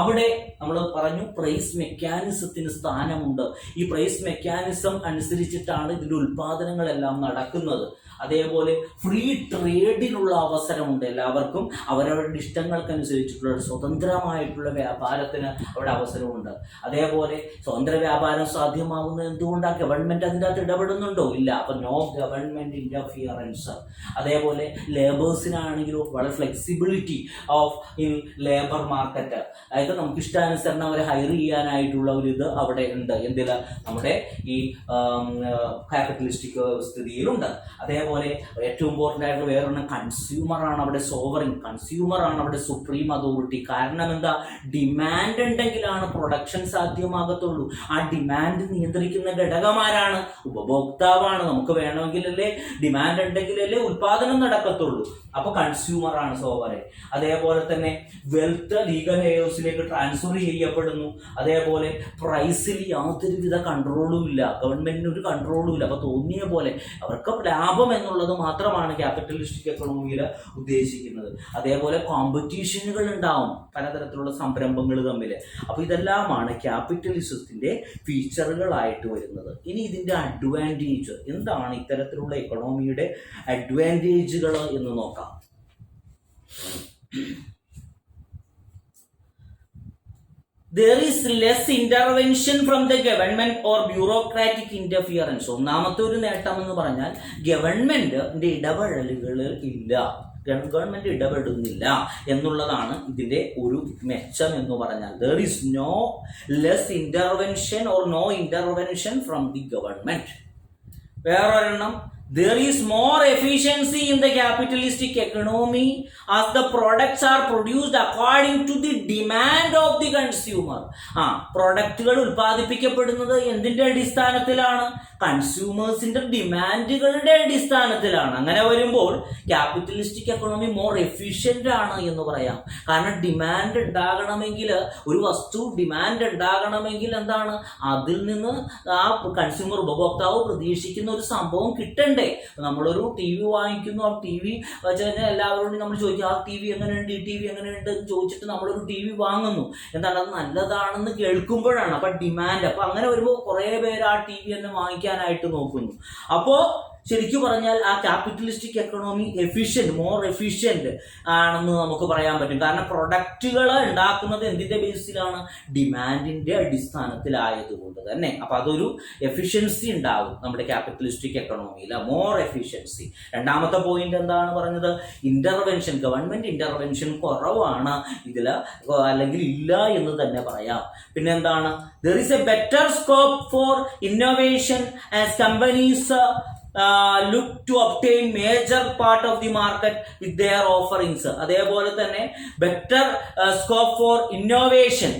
അവിടെ നമ്മൾ പറഞ്ഞു പ്രൈസ് മെക്കാനിസത്തിന് സ്ഥാനമുണ്ട്. ഈ പ്രൈസ് മെക്കാനിസം അനുസരിച്ചിട്ടാണ് ഇതിന്റെ ഉൽപാദനങ്ങളെല്ലാം നടക്കുന്നത്. അതേപോലെ ഫ്രീ ട്രേഡിനുള്ള അവസരമുണ്ട്. എല്ലാവർക്കും അവരവരുടെ ഇഷ്ടങ്ങൾക്കനുസരിച്ചിട്ടുള്ള സ്വതന്ത്രമായിട്ടുള്ള വ്യാപാരത്തിന് അവിടെ അവസരമുണ്ട്. അതേപോലെ സ്വതന്ത്ര വ്യാപാരം സാധ്യമാകുന്നത് എന്തുകൊണ്ടാണ്? ഗവൺമെന്റ് അതിൻ്റെ അകത്ത് ഇടപെടുന്നുണ്ടോ? ഇല്ല. അപ്പൊ നോ ഗവൺമെന്റ് ഇന്റർഫിയറൻസ്. അതേപോലെ ലേബേഴ്സിനാണെങ്കിലും വളരെ flexibility of in labour market. അതായത് നമുക്ക് ഇഷ്ടാനുസരണം അവരെ ഹയർ ചെയ്യാനായിട്ടുള്ള ഒരു ഇത് അവിടെ ഉണ്ട്. എന്തില്ല, നമ്മുടെ ഈ ക്യാപിറ്റലിസ്റ്റിക് സ്ഥിതിയിലുണ്ട്. അതേപോലെ ഏറ്റവും ഇമ്പോർട്ടൻ്റ് ആയിട്ട് വേറൊരെണ്ണം കൺസ്യൂമറാണ് അവിടെ സോവറിൻ, കൺസ്യൂമറാണ് അവിടെ സുപ്രീം അതോറിറ്റി. കാരണം എന്താ, ഡിമാൻഡ് ഉണ്ടെങ്കിലാണ് പ്രൊഡക്ഷൻ സാധ്യമാകത്തുള്ളൂ. ആ ഡിമാൻഡ് നിയന്ത്രിക്കുന്ന ഘടകമാരാണ്? ഉപഭോക്താവാണ്. നമുക്ക് വേണമെങ്കിലല്ലേ, ഡിമാൻഡ് ഉണ്ടെങ്കിലല്ലേ ഉൽപാദനം നടക്കത്തുള്ളൂ. അപ്പൊ കൺസ്യൂമറാണ് സോവറിൻ. അതേപോലെ തന്നെ വെൽത്ത് ലീഗൽ ഹെയേഴ്സിലേക്ക് ട്രാൻസ്ഫർ ചെയ്യപ്പെടുന്നു. അതേപോലെ പ്രൈസിൽ യാതൊരുവിധ കൺട്രോളും ഇല്ല, ഗവൺമെന്റിന് ഒരു കൺട്രോളും ഇല്ല. അപ്പൊ തോന്നിയ പോലെ അവർക്ക് ലാഭം എന്നുള്ളത് മാത്രമാണ് ക്യാപിറ്റലിസ്റ്റിക് എക്കണോമിയിൽ ഉദ്ദേശിക്കുന്നത്. അതേപോലെ കോമ്പറ്റീഷനുകൾ ഉണ്ടാവും, പലതരത്തിലുള്ള സംരംഭങ്ങൾ തമ്മിൽ. അപ്പൊ ഇതെല്ലാമാണ് ക്യാപിറ്റലിസത്തിന്റെ ഫീച്ചറുകളായിട്ട് വരുന്നത്. ഇനി ഇതിന്റെ അഡ്വാൻറ്റേജ് എന്താണ്, ഇത്തരത്തിലുള്ള എക്കണോമിയുടെ അഡ്വാൻറ്റേജുകൾ എന്ന് നോക്കാം. There is less intervention from the government or bureaucratic interference. ഒന്നാമത്തെ ഒരു നേട്ടം എന്ന് പറഞ്ഞാൽ ഗവൺമെന്റിന്റെ ഇടപെടലുകൾ ഇല്ല, ഗവൺമെന്റ് ഇടപെടുന്നില്ല എന്നുള്ളതാണ് ഇതിന്റെ ഒരു മെച്ചം എന്ന് പറഞ്ഞാൽ. There is no less intervention or no intervention from the government. വേറൊരെണ്ണം, there is more efficiency in the capitalistic economy as the products are produced according to the demand of the consumer. പ്രൊഡക്റ്റുകൾ ഉൽപ്പാദിപ്പിക്കപ്പെടുന്നത് എന്തിന്റെ അടിസ്ഥാനത്തിലാണ്? കൺസ്യൂമേഴ്സിന്റെ ഡിമാൻഡുകളുടെ അടിസ്ഥാനത്തിലാണ്. അങ്ങനെ വരുമ്പോൾ capitalistic economy more efficient ആണ് എന്ന് പറയാം. കാരണം ഡിമാൻഡ് ഉണ്ടാകണമെങ്കിൽ, ഒരു വസ്തു ഡിമാൻഡ് ഉണ്ടാകണമെങ്കിൽ എന്താണ്, അതിൽ നിന്ന് ആ കൺസ്യൂമർ ഉപഭോക്താവ് പ്രതീക്ഷിക്കുന്ന ഒരു സംഭവം കിട്ടണ്ടേ. നമ്മളൊരു ടി വി വാങ്ങിക്കുന്നു, ആ ടി വി വെച്ച് കഴിഞ്ഞാൽ എല്ലാവരോടും നമ്മൾ ചോദിക്കും, ആ ടി വി എങ്ങനെയുണ്ട്, ഈ ടി വി എങ്ങനെയുണ്ട് എന്ന് ചോദിച്ചിട്ട് നമ്മളൊരു ടി വി വാങ്ങുന്നു. എന്താണ്, അത് നല്ലതാണെന്ന് കേൾക്കുമ്പോഴാണ്. അപ്പൊ ഡിമാൻഡ്, അപ്പൊ അങ്ങനെ വരുമ്പോൾ കുറെ പേര് ആ ടി വി തന്നെ വാങ്ങിക്കാനായിട്ട് നോക്കുന്നു. അപ്പോ ശരിക്കും പറഞ്ഞാൽ ആ ക്യാപിറ്റലിസ്റ്റിക് എക്കണോമി മോർ എഫിഷ്യന്റ് ആണെന്ന് നമുക്ക് പറയാൻ പറ്റും. കാരണം പ്രൊഡക്റ്റുകൾ ഉണ്ടാക്കുന്നത് എന്തിന്റെ ബേസിലാണ്? ഡിമാൻഡിന്റെ അടിസ്ഥാനത്തിലായതുകൊണ്ട് തന്നെ. അപ്പൊ അതൊരു എഫിഷ്യൻസി ഉണ്ടാകും നമ്മുടെ ക്യാപിറ്റലിസ്റ്റിക് എക്കണോമിയിൽ, മോർ എഫിഷ്യൻസി. രണ്ടാമത്തെ പോയിന്റ് എന്താണ് പറഞ്ഞത്? ഇന്റർവെൻഷൻ, ഗവൺമെന്റ് ഇന്റർവെൻഷൻ കുറവാണ് ഇതില്, അല്ലെങ്കിൽ ഇല്ല എന്ന് തന്നെ പറയാം. പിന്നെ എന്താണ്? there is a better scope for innovation as companies look to obtain major part of the market with their offerings. അതേപോലെ തന്നെ ബെറ്റർ സ്കോപ്പ് ഫോർ ഇന്നോവേഷൻ,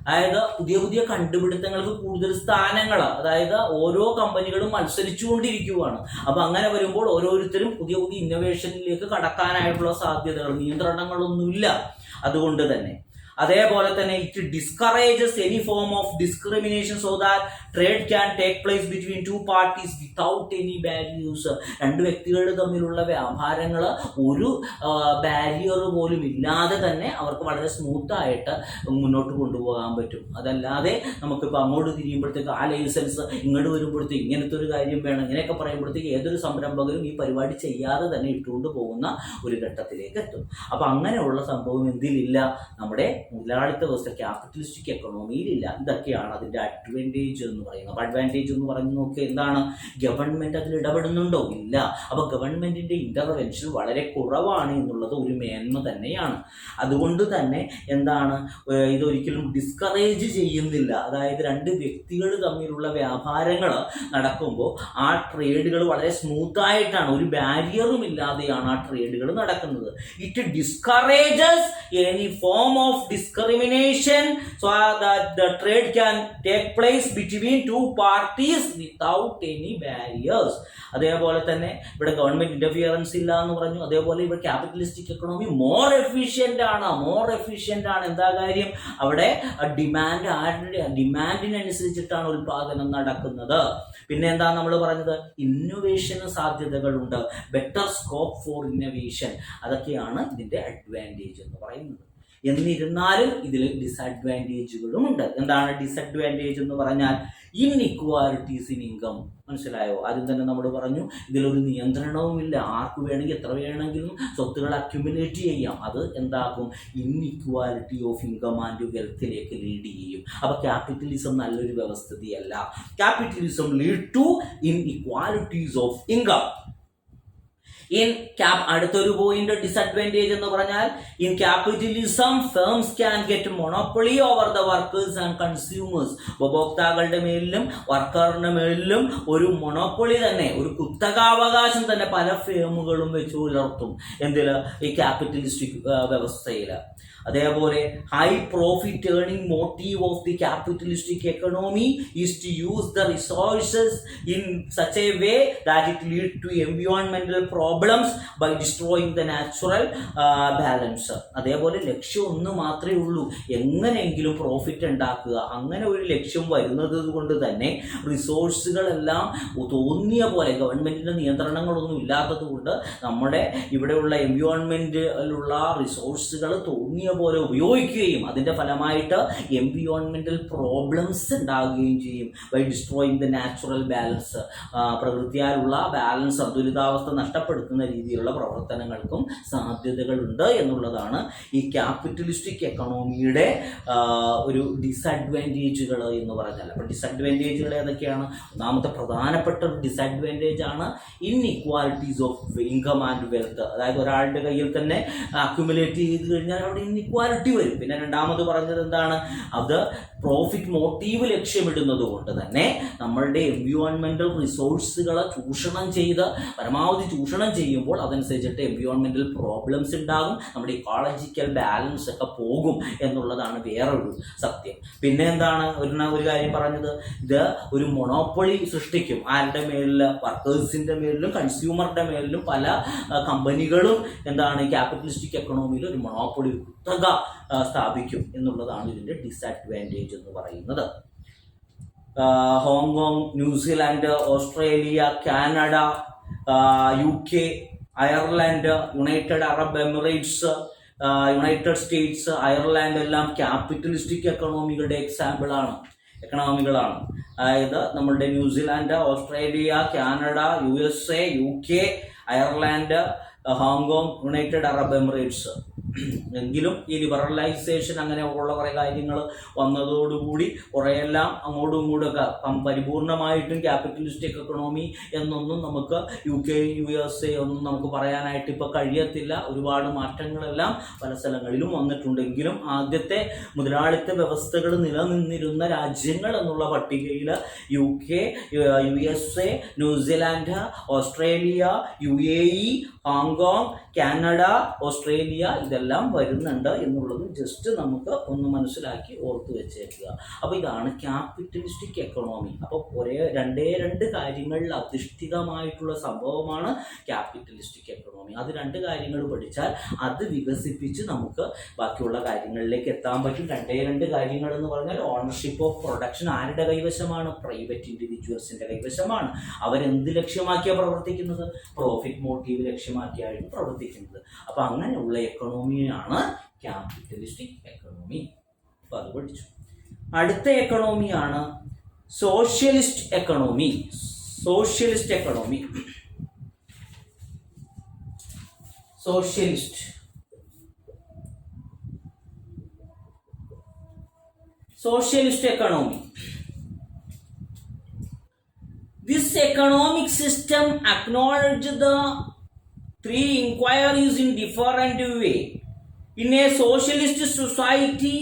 അതായത് പുതിയ പുതിയ കണ്ടുപിടുത്തങ്ങൾക്ക് കൂടുതൽ സ്ഥാനങ്ങൾ, അതായത് ഓരോ കമ്പനികളും മത്സരിച്ചുകൊണ്ടിരിക്കുകയാണ്. അപ്പൊ അങ്ങനെ വരുമ്പോൾ ഓരോരുത്തരും പുതിയ പുതിയ ഇന്നോവേഷനിലേക്ക് കടക്കാനായിട്ടുള്ള സാധ്യതകൾ, നിയന്ത്രണങ്ങളൊന്നുമില്ല അതുകൊണ്ട് തന്നെ. അതേപോലെ തന്നെ it discourages any form of discrimination so that trade can take place between two parties without any barriers. രണ്ട് വ്യക്തികൾ തമ്മിലുള്ള വ്യാപാരങ്ങൾ ഒരു ബാരിയർ പോലും ഇല്ലാതെ തന്നെ അവർക്ക് വളരെ സ്മൂത്ത് ആയിട്ട് മുന്നോട്ട് കൊണ്ടുപോകാൻ പറ്റും. അതല്ലാതെ നമുക്കിപ്പോൾ അങ്ങോട്ട് തിരിയുമ്പോഴത്തേക്ക് ആ ലൈസൻസ്, ഇങ്ങോട്ട് വരുമ്പോഴത്തേക്ക് ഇങ്ങനത്തെ ഒരു കാര്യം വേണം, ഇങ്ങനെയൊക്കെ പറയുമ്പോഴത്തേക്ക് ഏതൊരു സംരംഭകരും ഈ പരിപാടി ചെയ്യാതെ തന്നെ ഇട്ടുകൊണ്ട് പോകുന്ന ഒരു ഘട്ടത്തിലേക്ക് എത്തും. അപ്പൊ അങ്ങനെയുള്ള സംഭവം എന്തിലില്ല? നമ്മുടെ മുതലാളിത്ത വ്യവസ്ഥ ക്യാപിറ്റലിസ്റ്റിക് എക്കണോമിയിലില്ല. ഇതൊക്കെയാണ് അതിന്റെ അഡ്വാൻറ്റേജ് എന്ന് പറയുന്നത്. അപ്പൊ അഡ്വാൻറ്റേജ് എന്ന് പറയുന്നത് നോക്കുക, എന്താണ്? ഗവൺമെന്റ് അതിൽ ഇടപെടുന്നുണ്ടോ? ഇല്ല. അപ്പൊ ഗവൺമെന്റിന്റെ ഇന്റർവെൻഷൻ വളരെ കുറവാണ് എന്നുള്ളത് ഒരു മേന്മ തന്നെയാണ്. അതുകൊണ്ട് തന്നെ എന്താണ്, ഇതൊരിക്കലും ഡിസ്കറേജ് ചെയ്യുന്നില്ല. അതായത് രണ്ട് വ്യക്തികൾ തമ്മിലുള്ള വ്യാപാരങ്ങൾ നടക്കുമ്പോൾ ആ ട്രേഡുകൾ വളരെ സ്മൂത്ത് ആയിട്ടാണ്, ഒരു ബാരിയറും ഇല്ലാതെയാണ് ആ ട്രേഡുകൾ നടക്കുന്നത്. It discourages any form of discrimination so that the trade can take place between two parties without any barriers. അതേപോലെ തന്നെ ഇവിടെ ഗവൺമെന്റ് ഇന്റർഫിയറൻസ് ഇല്ല എന്ന് പറഞ്ഞു. അതേപോലെ ഇവിടെ ക്യാപിറ്റലിസ്റ്റിക് എക്കണോമി മോർ എഫിഷ്യന്റ് ആണ്. എന്താ കാര്യം? അവിടെ ഡിമാൻഡിനനുസരിച്ചിട്ടാണ് ഉൽപാദനം നടക്കുന്നത്. പിന്നെ എന്താ നമ്മൾ പറഞ്ഞത്? ഇന്നോവേഷന് സാധ്യതകളുണ്ട്, ബെറ്റർ സ്കോപ്പ് ഫോർ ഇന്നോവേഷൻ. അതൊക്കെയാണ് ഇതിന്റെ അഡ്വാൻറ്റേജ് എന്ന് പറയുന്നത്. എന്നിരുന്നാലും ഇതിൽ ഡിസഡ്വാൻറ്റേജുകളും ഉണ്ട്. എന്താണ് ഡിസഡ്വാൻറ്റേജ് എന്ന് പറഞ്ഞാൽ? Inequalities in income. മനസ്സിലായോ? ആദ്യം തന്നെ നമ്മൾ പറഞ്ഞു ഇതിലൊരു നിയന്ത്രണവുമില്ല, ആർക്ക് വേണമെങ്കിൽ എത്ര വേണമെങ്കിലും സ്വത്തുകൾ അക്യുമുലേറ്റ് ചെയ്യാം. അത് എന്താക്കും? ഇൻഇക്വാലിറ്റി ഓഫ് ഇൻകം ആൻഡ് വെൽത്തിലേക്ക് ലീഡ് ചെയ്യും. അപ്പൊ ക്യാപിറ്റലിസം നല്ലൊരു വ്യവസ്ഥിതിയല്ല. Capitalism lead to inequalities of income. അടുത്തൊരു പോയിന്റ് ഡിസഡ്വാൻറ്റേജ് എന്ന് പറഞ്ഞാൽ in capitalism firms can get monopoly over the workers and consumers. ഉപഭോക്താക്കളുടെ മേലിലും വർക്കറിന്റെ മേലിലും ഒരു മൊണോപ്പൊളി തന്നെ, ഒരു കുത്തകാവകാശം തന്നെ പല ഫേമുകളും വെച്ച് പുലർത്തും എന്തില്, ഈ ക്യാപിറ്റലിസ്റ്റിക് വ്യവസ്ഥയിൽ. അതേപോലെ high profit earning motive of the capitalistic economy is to use the resources in such a way that it lead to എൻവയോൺമെന്റൽ problems by destroying the natural balance. അതേപോലെ ലക്ഷ്യം ഒന്ന് മാത്രമേ ഉള്ളൂ, എങ്ങനെയെങ്കിലും പ്രോഫിറ്റ് ഉണ്ടാക്കുക. അങ്ങനെ ഒരു ലക്ഷ്യം വരുന്നത് കൊണ്ട് തന്നെ റിസോഴ്സുകളെല്ലാം തോന്നിയ പോലെ, ഗവൺമെന്റിന്റെ നിയന്ത്രണങ്ങളൊന്നും ഇല്ലാത്തത് കൊണ്ട് നമ്മുടെ ഇവിടെയുള്ള എൻവയോൺമെന്റിലുള്ള റിസോഴ്സുകൾ തോന്നിയ പോലെ ഉപയോഗിക്കുകയും അതിന്റെ ഫലമായിട്ട് എൻവയോൺമെന്റൽ പ്രോബ്ലംസ് ഉണ്ടാകുകയും ചെയ്യും. By destroying the natural balance, പ്രകൃതിയാലുള്ള ബാലൻസ്, സന്തുലിതാവസ്ഥ നഷ്ടപ്പെടുത്തുന്ന രീതിയിലുള്ള പ്രവർത്തനങ്ങൾക്കും സാധ്യതകളുണ്ട് എന്നുള്ളതാണ് ഈ ക്യാപിറ്റലിസ്റ്റിക് എക്കണോമിയുടെ ഒരു ഡിസഡ്വാൻറ്റേജുകൾ എന്ന് പറഞ്ഞാൽ. അപ്പോൾ ഡിസഡ്വാൻറ്റേജുകൾ ഏതൊക്കെയാണ്? ഒന്നാമത്തെ പ്രധാനപ്പെട്ട ഒരു ഡിസഡ്വാൻറ്റേജ് ആണ് inequalities of income and wealth. അതായത് ഒരാളുടെ കയ്യിൽ തന്നെ അക്യുമുലേറ്റ് ചെയ്ത് കഴിഞ്ഞാൽ അവിടെ ഇൻഇക്വാലിറ്റി വരും. പിന്നെ രണ്ടാമത് പറഞ്ഞത് എന്താണ്? അത് പ്രോഫിറ്റ് മോട്ടീവ് ലക്ഷ്യമിടുന്നത് കൊണ്ട് തന്നെ നമ്മളുടെ എൻവയോൺമെന്റൽ റിസോഴ്സുകളെ പരമാവധി ചൂഷണം ചെയ്യുമ്പോൾ അതനുസരിച്ചിട്ട് എൻവയോൺമെന്റൽ പ്രോബ്ലംസ് ഉണ്ടാകും, നമ്മുടെ ഇക്കോളജിക്കൽ ബാലൻസ് ഒക്കെ പോകും എന്നുള്ളതാണ് വേറൊരു സത്യം. പിന്നെ എന്താണ് ഒരു കാര്യം പറഞ്ഞത്? ഇത് ഒരു മൊണോപ്പൊളി സൃഷ്ടിക്കും. ആരുടെ മേലിൽ? വർക്കേഴ്സിന്റെ മേലിലും കൺസ്യൂമറുടെ മേലിലും പല കമ്പനികളും എന്താണ് ക്യാപിറ്റലിസ്റ്റിക് എക്കണോമിയിൽ ഒരു മൊണോപ്പൊളി കുത്തക സ്ഥാപിക്കും എന്നുള്ളതാണ് ഇതിന്റെ ഡിസഡ്വാൻറ്റേജ് എന്ന് പറയുന്നത്. Hong Kong, New Zealand, Australia, Canada, UK, Ireland, United Arab Emirates, United States, Ireland എല്ലാം ക്യാപിറ്റലിസ്റ്റിക് എക്കണോമികളുടെ എക്കണോമികളാണ്. അതായത് നമ്മളുടെ New Zealand, Australia, Canada, USA, UK, Ireland, Hong Kong, United Arab Emirates. എങ്കിലും ഈ ലിബറലൈസേഷൻ അങ്ങനെ ഉള്ള കുറേ കാര്യങ്ങൾ വന്നതോടുകൂടി കുറേയെല്ലാം അങ്ങോട്ടും ഇങ്ങോട്ടൊക്കെ പരിപൂർണമായിട്ടും ക്യാപിറ്റലിസ്റ്റിക് എക്കണോമി എന്നൊന്നും നമുക്ക് UK, USA ഒന്നും നമുക്ക് പറയാനായിട്ട് ഇപ്പോൾ കഴിയത്തില്ല. ഒരുപാട് മാറ്റങ്ങളെല്ലാം പല സ്ഥലങ്ങളിലും വന്നിട്ടുണ്ടെങ്കിലും ആദ്യത്തെ മുതലാളിത്ത വ്യവസ്ഥകൾ നിലനിന്നിരുന്ന രാജ്യങ്ങൾ എന്നുള്ള പട്ടികയിൽ UK, USA, New Zealand, Australia, UAE, Hong Kong, Canada, Australia ഇതെല്ലാം വരുന്നുണ്ട് എന്നുള്ളത് ജസ്റ്റ് നമുക്ക് ഒന്ന് മനസ്സിലാക്കി ഓർത്തു വെച്ചേക്കുക. അപ്പോൾ ഇതാണ് ക്യാപിറ്റലിസ്റ്റിക് എക്കണോമി. അപ്പോൾ രണ്ട് കാര്യങ്ങളിൽ അധിഷ്ഠിതമായിട്ടുള്ള സംഭവമാണ് ക്യാപിറ്റലിസ്റ്റിക് എക്കണോമി. അത് രണ്ട് കാര്യങ്ങൾ പഠിച്ചാൽ അത് വികസിപ്പിച്ച് നമുക്ക് ബാക്കിയുള്ള കാര്യങ്ങളിലേക്ക് എത്താൻ പറ്റും. രണ്ട് കാര്യങ്ങൾ എന്ന് പറഞ്ഞാൽ ഓണർഷിപ്പ് ഓഫ് പ്രൊഡക്ഷൻ ആരുടെ കൈവശമാണ്? പ്രൈവറ്റ് ഇൻഡിവിജ്വൽസിന്റെ കൈവശമാണ്. അവരെന്ത് ലക്ഷ്യമാക്കിയാണ് പ്രവർത്തിക്കുന്നത്? പ്രോഫിറ്റ് മോട്ടീവ് ലക്ഷ്യമാക്കിയാണ് പ്രവർത്തിക്കുന്നത്. അപ്പൊ അങ്ങനെയുള്ള എക്കണോമിയാണ് ക്യാപിറ്റലിസ്റ്റിക് എക്കണോമി. അപ്പൊ അത് പഠിച്ചു. അടുത്ത എക്കണോമിയാണ് socialist economy. Socialist economy. Socialist economy. This economic system acknowledges the three inquiries in different way. In a socialist society,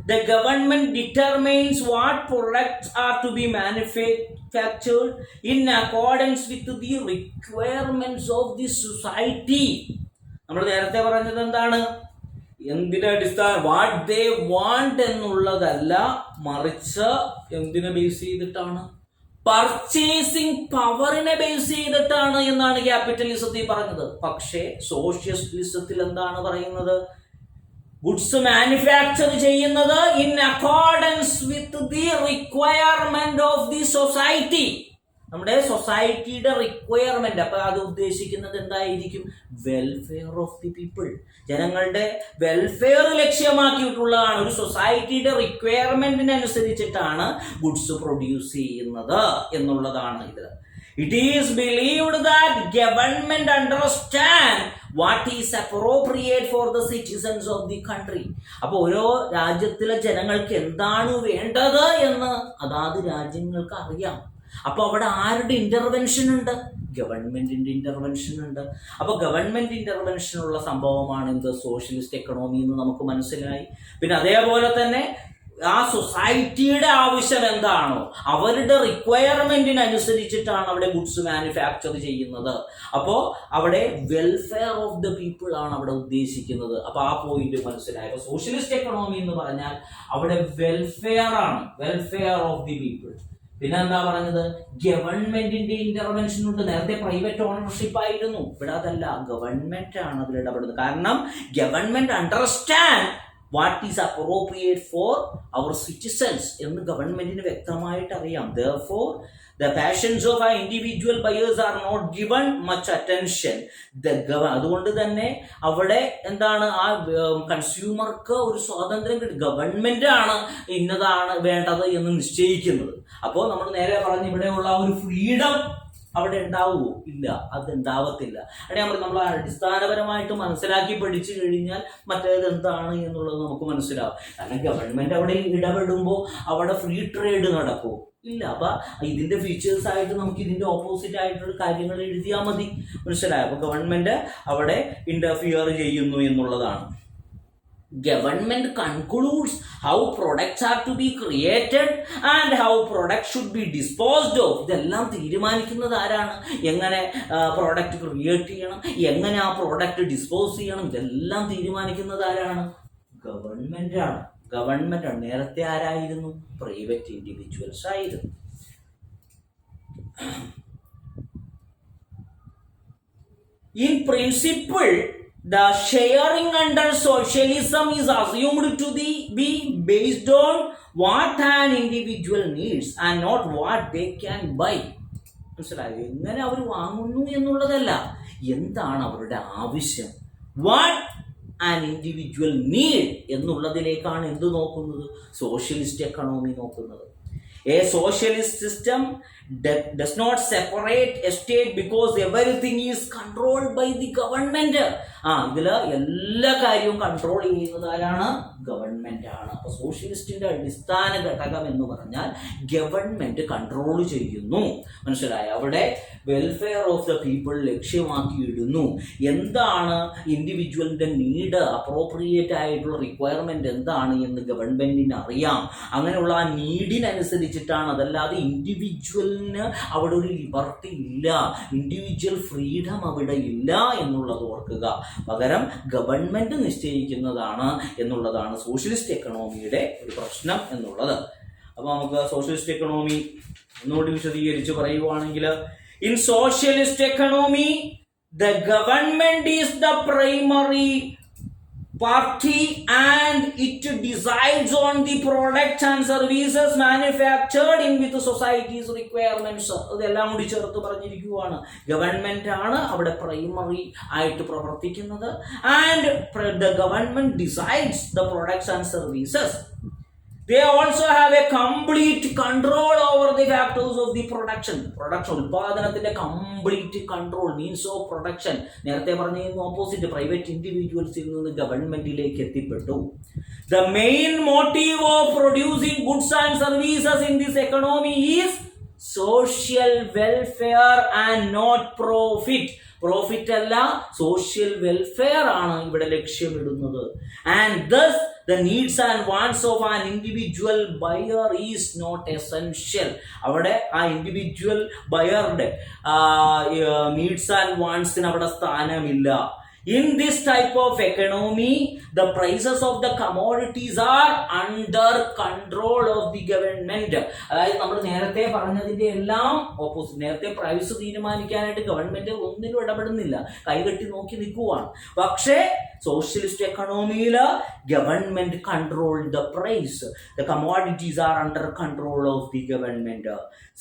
the government determines what products are to be manufactured in accordance with the requirements of the society. നമ്മൾ നേരത്തെ പറഞ്ഞത് എന്താണ്? എന്തിനെ അടിസ്ഥാനം? What they want എന്നുള്ളതല്ല, മറിച്ച് എന്തിനെ base ചെയ്തിട്ടാണ്? പർച്ചേസിംഗ് പവറിനെ ബേസ് ചെയ്തിട്ടാണ് എന്നാണ് ക്യാപിറ്റലിസത്തിൽ പറഞ്ഞത്. പക്ഷേ സോഷ്യലിസത്തിൽ എന്താണ് പറയുന്നത്? ഗുഡ്സ് മാനുഫാക്ചർ ചെയ്യുന്നത് in accordance with the requirement of the society. നമ്മുടെ സൊസൈറ്റിയുടെ റിക്വയർമെന്റ്. അപ്പൊ അത് ഉദ്ദേശിക്കുന്നത് എന്തായിരിക്കും? Welfare of the people. ജനങ്ങളുടെ വെൽഫെയർ ലക്ഷ്യമാക്കിയിട്ടുള്ളതാണ്. ഒരു സൊസൈറ്റിയുടെ റിക്വയർമെന്റിനനുസരിച്ചിട്ടാണ് ഗുഡ്സ് പ്രൊഡ്യൂസ് ചെയ്യുന്നത് എന്നുള്ളതാണ് ഇത്. It is believed that government understand what is appropriate for the citizens of the country. അപ്പോൾ ഓരോ രാജ്യത്തിലെ ജനങ്ങൾക്ക് എന്താണ് വേണ്ടത് എന്ന് അതാത് രാജ്യങ്ങൾക്ക് അറിയാം. അപ്പൊ അവിടെ ആരുടെ ഇന്റർവെൻഷൻ ഉണ്ട്? ഗവൺമെന്റിന്റെ ഇന്റർവെൻഷൻ ഉണ്ട്. അപ്പൊ ഗവൺമെന്റ് ഇന്റർവെൻഷൻ ഉള്ള സംഭവമാണ് എന്ത് സോഷ്യലിസ്റ്റ് എക്കണോമി എന്ന് നമുക്ക് മനസ്സിലായി. പിന്നെ അതേപോലെ തന്നെ ആ സൊസൈറ്റിയുടെ ആവശ്യം എന്താണോ അവരുടെ റിക്വയർമെന്റിനനുസരിച്ചിട്ടാണ് അവിടെ ഗുഡ്സ് മാനുഫാക്ചർ ചെയ്യുന്നത്. അപ്പോ അവിടെ വെൽഫെയർ ഓഫ് ദ പീപ്പിൾ ആണ് അവിടെ ഉദ്ദേശിക്കുന്നത്. അപ്പൊ ആ പോയിന്റ് മനസ്സിലായി. അപ്പൊ സോഷ്യലിസ്റ്റ് എക്കണോമി എന്ന് പറഞ്ഞാൽ അവിടെ വെൽഫെയർ ആണ്, വെൽഫെയർ ഓഫ് ദി പീപ്പിൾ. പിന്നെ എന്താ പറഞ്ഞത്, ഗവൺമെന്റിന്റെ ഇന്റർവെൻഷൻ ഉണ്ട്. നേരത്തെ പ്രൈവറ്റ് ഓണർഷിപ്പ് ആയിരുന്നു, ഇവിടെ അതല്ല, ഗവൺമെന്റ് ആണ് അതിൽ ഇടപെടുന്നത്. കാരണം government understand what is appropriate for our citizens എന്ന് ഗവൺമെന്റിന് വ്യക്തമായിട്ട് അറിയാം. Therefore, the passions of our individual buyers are not given much attention. അതുകൊണ്ട് തന്നെ അവിടെ എന്താണ് ആ കൺസ്യൂമർക്ക് ഒരു സ്വാതന്ത്ര്യം കിട്ടും. ഗവൺമെന്റ് ആണ് ഇന്നതാണ് വേണ്ടത് എന്ന് നിശ്ചയിക്കുന്നത്. അപ്പോൾ നമ്മൾ നേരെ പറഞ്ഞ് ഇവിടെയുള്ള ഒരു ഫ്രീഡം അവിടെ ഉണ്ടാവുമോ? ഇല്ല, അത് ഉണ്ടാവത്തില്ല. അവിടെ നമ്മൾ അടിസ്ഥാനപരമായിട്ട് മനസ്സിലാക്കി പഠിച്ചു കഴിഞ്ഞാൽ മറ്റേത് എന്താണ് എന്നുള്ളത് നമുക്ക് മനസ്സിലാവും. കാരണം ഗവൺമെന്റ് അവിടെ ഇടപെടുമ്പോൾ അവിടെ ഫ്രീ ട്രേഡ് നടക്കുമോ? ഇല്ല. അപ്പൊ ഇതിന്റെ ഫീച്ചേഴ്സ് ആയിട്ട് നമുക്ക് ഇതിന്റെ ഓപ്പോസിറ്റ് ആയിട്ടുള്ള കാര്യങ്ങൾ എഴുതിയാൽ മതി. മനസ്സിലായോ? അപ്പൊ ഗവൺമെന്റ് അവിടെ ഇന്റർഫിയർ ചെയ്യുന്നു എന്നുള്ളതാണ്. Government concludes how products are to be created and how products should be disposed of. ഇതെല്ലാം തീരുമാനിക്കുന്നത് ആരാണ്? എങ്ങനെ പ്രോഡക്റ്റ് ക്രിയേറ്റ് ചെയ്യണം, എങ്ങനെ ആ പ്രോഡക്റ്റ് ഡിസ്പോസ് ചെയ്യണം, ഇതെല്ലാം തീരുമാനിക്കുന്നത് ആരാണ്? ഗവൺമെന്റ് ആണ്. ഗവൺമെന്റ് ആണ്. നേരത്തെ ആരായിരുന്നു? പ്രൈവറ്റ് ഇൻഡിവിജ്വൽസ് ആയിരുന്നു. In principle, the sharing under socialism is assumed to be based on what an individual needs and not what they can buy. മനസ്സിലായോ? എങ്ങനെ അവർ വാങ്ങുന്നു എന്നുള്ളതല്ല, എന്താണ് അവരുടെ ആവശ്യം, വാട്ട് ആൻ ഇൻഡിവിജ്വൽ നീഡ് എന്നുള്ളതിലേക്കാണ് എന്ത് നോക്കുന്നത്? സോഷ്യലിസ്റ്റ് എക്കണോമി നോക്കുന്നത്. A socialist system does not separate a state because everything is controlled by the government. ഇതില് എല്ലാ കാര്യവും കൺട്രോൾ ചെയ്യുന്നത് ആരാണ്? ഗവൺമെന്റ് ആണ്. അപ്പൊ സോഷ്യലിസ്റ്റിന്റെ അടിസ്ഥാന ഘടകം എന്ന് പറഞ്ഞാൽ ഗവൺമെന്റ് കൺട്രോൾ ചെയ്യുന്നു. മനസ്സിലായോ? അവിടെ വെൽഫെയർ ഓഫ് ദ പീപ്പിൾ ലക്ഷ്യമാക്കിയിടുന്നു. എന്താണ് ഇൻഡിവിജ്വലിന്റെ നീഡ്, അപ്രോപ്രിയേറ്റ് ആയിട്ടുള്ള റിക്വയർമെന്റ് എന്താണ് എന്ന് ഗവൺമെന്റിന് അറിയാം. അങ്ങനെയുള്ള ആ നീഡിനനുസരിച്ചിട്ടാണ്. അതല്ലാതെ ഇൻഡിവിജ്വലിന് അവിടെ ഒരു ലിബർട്ടി ഇല്ല, ഇൻഡിവിജ്വൽ ഫ്രീഡം അവിടെ ഇല്ല എന്നുള്ളത് ഓർക്കുക. പകരം ഗവൺമെന്റ് നിശ്ചയിക്കുന്നതാണ് എന്നുള്ളതാണ് സോഷ്യലിസ്റ്റ് എക്കണോമിയുടെ ഒരു പ്രശ്നം എന്നുള്ളത്. അപ്പൊ നമുക്ക് സോഷ്യലിസ്റ്റ് എക്കണോമി ഒന്നുകൂടി വിശദീകരിച്ച് പറയുവാണെങ്കിൽ, in socialist economy the government is the primary party and it decides on the products and services manufactured in with society's requirements. അതെല്ലാം കൂടി ചേർത്ത് പറഞ്ഞിരിക്കുകയാണ്. ഗവൺമെന്റ് ആണ് അവിടെ പ്രൈമറി ആയിട്ട് പ്രവർത്തിക്കുന്നത്. And the government decides the products and services. They also have a complete control over the factors of the production. ഉൽപാദനത്തിന്റെ complete control, means of production. നേരത്തെ പറഞ്ഞ ഓപ്പോസിറ്റ്, പ്രൈവറ്റ് ഇൻഡിവിജ്വൽസിൽ നിന്ന് ഗവൺമെന്റിലേക്ക് എത്തിപ്പെട്ടു. The main motive of producing goods and services in this economy is social welfare and not profit. Profit അല്ല, social welfare ആണ് ഇവിടെ ലക്ഷ്യമിടുന്നത്. And thus the needs and wants of an individual buyer is not essential. അവിടെ ആ individual ബയറുടെ needs and വാണ്ട്സിന് അവിടെ സ്ഥാനമില്ല. In this type of economy, the prices of the commodities are under control of the government. അതായത് നമ്മൾ നേരത്തെ പറഞ്ഞതിന്റെ എല്ലാം opposite. നേരത്തെ പ്രൈസ് തീരുമാനിക്കാനായിട്ട് ഗവൺമെന്റ് ഒന്നിനും ഇടപെടുന്നില്ല, കൈകെട്ടി നോക്കി നിൽക്കുവാണ്. പക്ഷേ സോഷ്യലിസ്റ്റ് എക്കണോമിയില് government control the price. The commodities are under control of the government.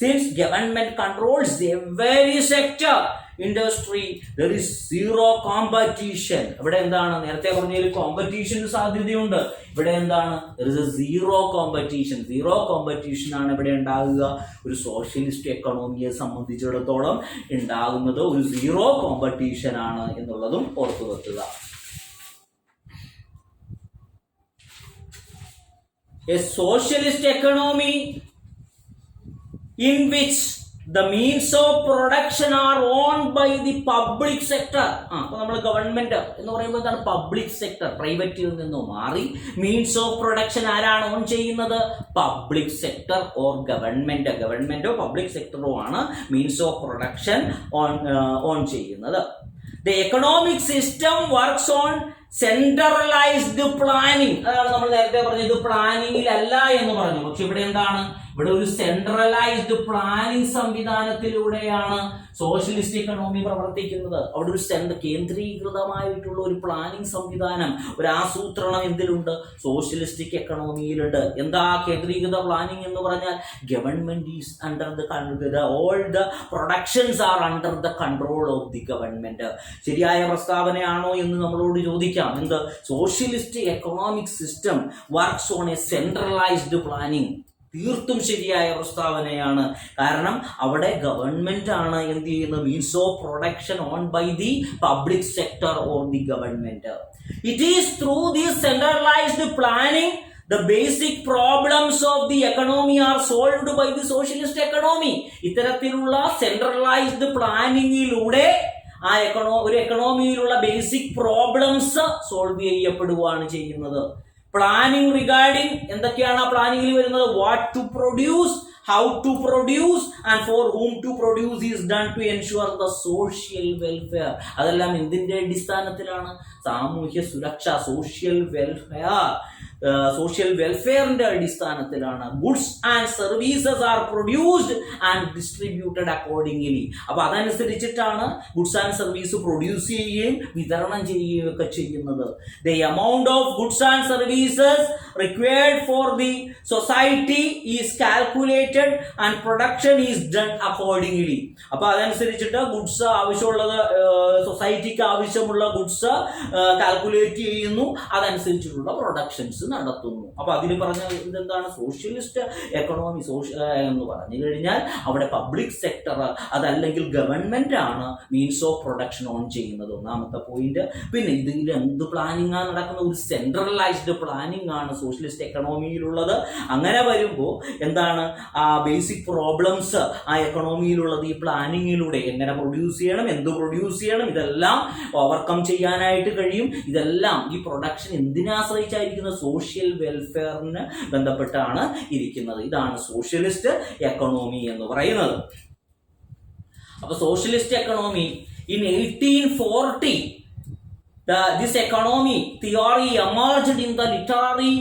Since government controls every sector, industry, there is zero competition. ഇവിടെ എന്താണ്? നേരത്തെ പറഞ്ഞതിൽ കോമ്പറ്റീഷന് സാധ്യതയുണ്ട്. ഇവിടെ എന്താണ്? there is a zero competition. Zero competition ആണ് ഇവിടെ ഉണ്ടാകുക. ഒരു സോഷ്യലിസ്റ്റ് എക്കണോമിയെ സംബന്ധിച്ചിടത്തോളം ഉണ്ടാകുന്നത് ഒരു സീറോ കോമ്പറ്റീഷൻ ആണ് എന്നുള്ളതും ഓർത്തു വെക്കുക. A socialist economy in which the means of production are owned by the public sector. അപ്പൊ നമ്മൾ ഗവൺമെന്റ് എന്ന് പറയുമ്പോൾ എന്താണ്? Public sector. പ്രൈവറ്റിൽ നിന്നും മാറി മീൻസ് ഓഫ് പ്രൊഡക്ഷൻ ആരാണ് ഓൺ ചെയ്യുന്നത്? പബ്ലിക് സെക്ടർ ഓർ ഗവൺമെന്റോ പബ്ലിക് സെക്ടറോ ആണ് മീൻസ് ഓഫ് പ്രൊഡക്ഷൻ ഓൺ ചെയ്യുന്നത്. The economic system works on centralised planning. അതാണ് നമ്മൾ നേരത്തെ പറഞ്ഞത് പ്ലാനിങ്ങിലല്ല എന്ന് പറഞ്ഞു. പക്ഷെ ഇവിടെ എന്താണ്? ഇവിടെ ഒരു സെൻട്രലൈസ്ഡ് പ്ലാനിങ് സംവിധാനത്തിലൂടെയാണ് സോഷ്യലിസ്റ്റ് എക്കണോമി പ്രവർത്തിക്കുന്നത്. അവിടെ ഒരു കേന്ദ്രീകൃതമായിട്ടുള്ള ഒരു പ്ലാനിങ് സംവിധാനം, ഒരു ആസൂത്രണം എന്തിലുണ്ട്? സോഷ്യലിസ്റ്റിക് എക്കണോമിയിലുണ്ട്. എന്താ കേന്ദ്രീകൃത പ്ലാനിങ് എന്ന് പറഞ്ഞാൽ? Government is under the all the productions are under the control of the government. ശരിയായ പ്രസ്താവനയാണോ എന്ന് നമ്മളോട് ചോദിക്കാം. എന്ത്? Socialist economic system works on a centralised planning. തീർത്തും ശരിയായ പ്രസ്താവനയാണ്. കാരണം അവിടെ ഗവൺമെന്റ് ആണ് എന്ത് ചെയ്യുന്നത്? Means of production own by the public sector or the government. It is through this centralised planning the basic problems of the economy are solved by the socialist economy. ഇത്തരത്തിലുള്ള centralised പ്ലാനിങ്ങിലൂടെ ഒരു എക്കണോമിയിലുള്ള basic problems solve ചെയ്യപ്പെടുകയാണ് ചെയ്യുന്നത്. Planning regarding എന്തൊക്കെയാണ് ആ പ്ലാനിങ്ങിൽ വരുന്നത്? What to produce, how to produce and for whom to produce is done to ensure the social welfare. അതെല്ലാം എന്തിന്റെ അടിസ്ഥാനത്തിലാണ്? സാമൂഹ്യ സുരക്ഷ, സോഷ്യൽ വെൽഫെയറിന്റെ അടിസ്ഥാനത്തിലാണ്. Goods and services are produced and distributed accordingly. അപ്പൊ അതനുസരിച്ചിട്ടാണ് ഗുഡ്സ് ആൻഡ് സർവീസ് പ്രൊഡ്യൂസ് ചെയ്യുകയും വിതരണം ചെയ്യുകയും ഒക്കെ ചെയ്യുന്നത്. The amount of goods and services required for the society is calculated and production is done accordingly. അപ്പൊ അതനുസരിച്ചിട്ട് ഗുഡ്സ് ആവശ്യമുള്ളത്, സൊസൈറ്റിക്ക് ആവശ്യമുള്ള ഗുഡ്സ് കാൽക്കുലേറ്റ് ചെയ്യുന്നു, അതനുസരിച്ചിട്ടുള്ള പ്രൊഡക്ഷൻസ് നടത്തുന്നു. അപ്പൊ അതിൽ പറഞ്ഞ ഇതെന്താണ്? സോഷ്യലിസ്റ്റ് എക്കണോമി എന്ന് പറഞ്ഞു കഴിഞ്ഞാൽ അവിടെ പബ്ലിക് സെക്ടർ അതല്ലെങ്കിൽ ഗവൺമെന്റ് ആണ് മീൻസ് ഓഫ് പ്രൊഡക്ഷൻ ഓൺ ചെയ്യുന്നത്. ഒന്നാമത്തെ പോയിന്റ്. പിന്നെ ഇതിൽ എന്ത് പ്ലാനിങ് ആണ് നടക്കുന്നത്? ഒരു സെൻട്രലൈസ്ഡ് പ്ലാനിങ് ആണ് സോഷ്യലിസ്റ്റ് എക്കണോമിയിലുള്ളത്. അങ്ങനെ വരുമ്പോൾ എന്താണ്? ആ ബേസിക് പ്രോബ്ലംസ് ആ എക്കണോമിയിലുള്ളത് ഈ പ്ലാനിങ്ങിലൂടെ എങ്ങനെ പ്രൊഡ്യൂസ് ചെയ്യണം, എന്ത് പ്രൊഡ്യൂസ് ചെയ്യണം, ഇതെല്ലാം ഓവർകം ചെയ്യാനായിട്ട് കഴിയും. ഇതെല്ലാം ഈ പ്രൊഡക്ഷൻ എന്തിനാശ്രയിച്ചായിരിക്കുന്നത്? സോഷ്യൽ വെൽഫെയറിന് ബന്ധപ്പെട്ടാണ് ഇരിക്കുന്നത്. ഇതാണ് സോഷ്യലിസ്റ്റ് എക്കണോമി എന്ന് പറയുന്നത്. അപ്പൊ socialist economy in 1840 this economy theory emerged in the literary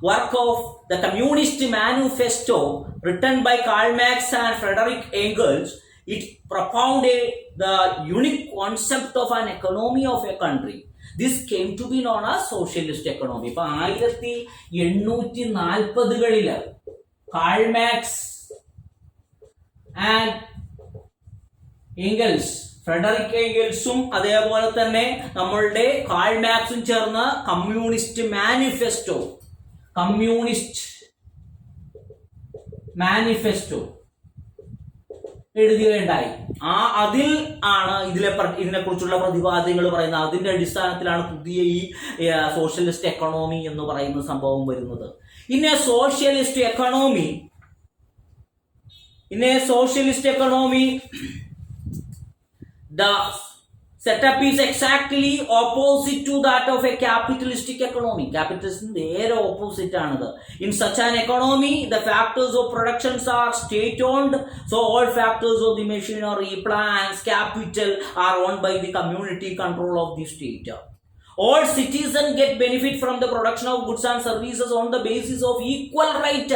work of the Communist Manifesto written by Karl Marx and Frederick Engels. It propounded the unique concept of an economy of a country. This came to be known as socialist economy. ഇപ്പൊ 1840-കളില് Karl Marx and Engels, Friedrich എംഗൽസും അതേപോലെ തന്നെ നമ്മളുടെ call മാക്സും ചേർന്ന് communist manifesto എഴുതുകയുണ്ടായി. അതിൽ ആണ് ഇതിനെ കുറിച്ചുള്ള പ്രതിപാദ്യങ്ങൾ പറയുന്നത്. അതിന്റെ അടിസ്ഥാനത്തിലാണ് പുതിയ ഈ സോഷ്യലിസ്റ്റ് എക്കണോമി എന്ന് പറയുന്ന സംഭവം വരുന്നത്. In A socialist economy the setup is exactly opposite to that of a capitalistic economy. Capitalism നേരെ ഓപ്പോസിറ്റ് ആണത്. In such an economy, the factors of productions are state-owned, so all factors of the machinery, plants, capital are owned by the community control of the state. All citizens get benefit from the production of goods and services on the basis of equal right.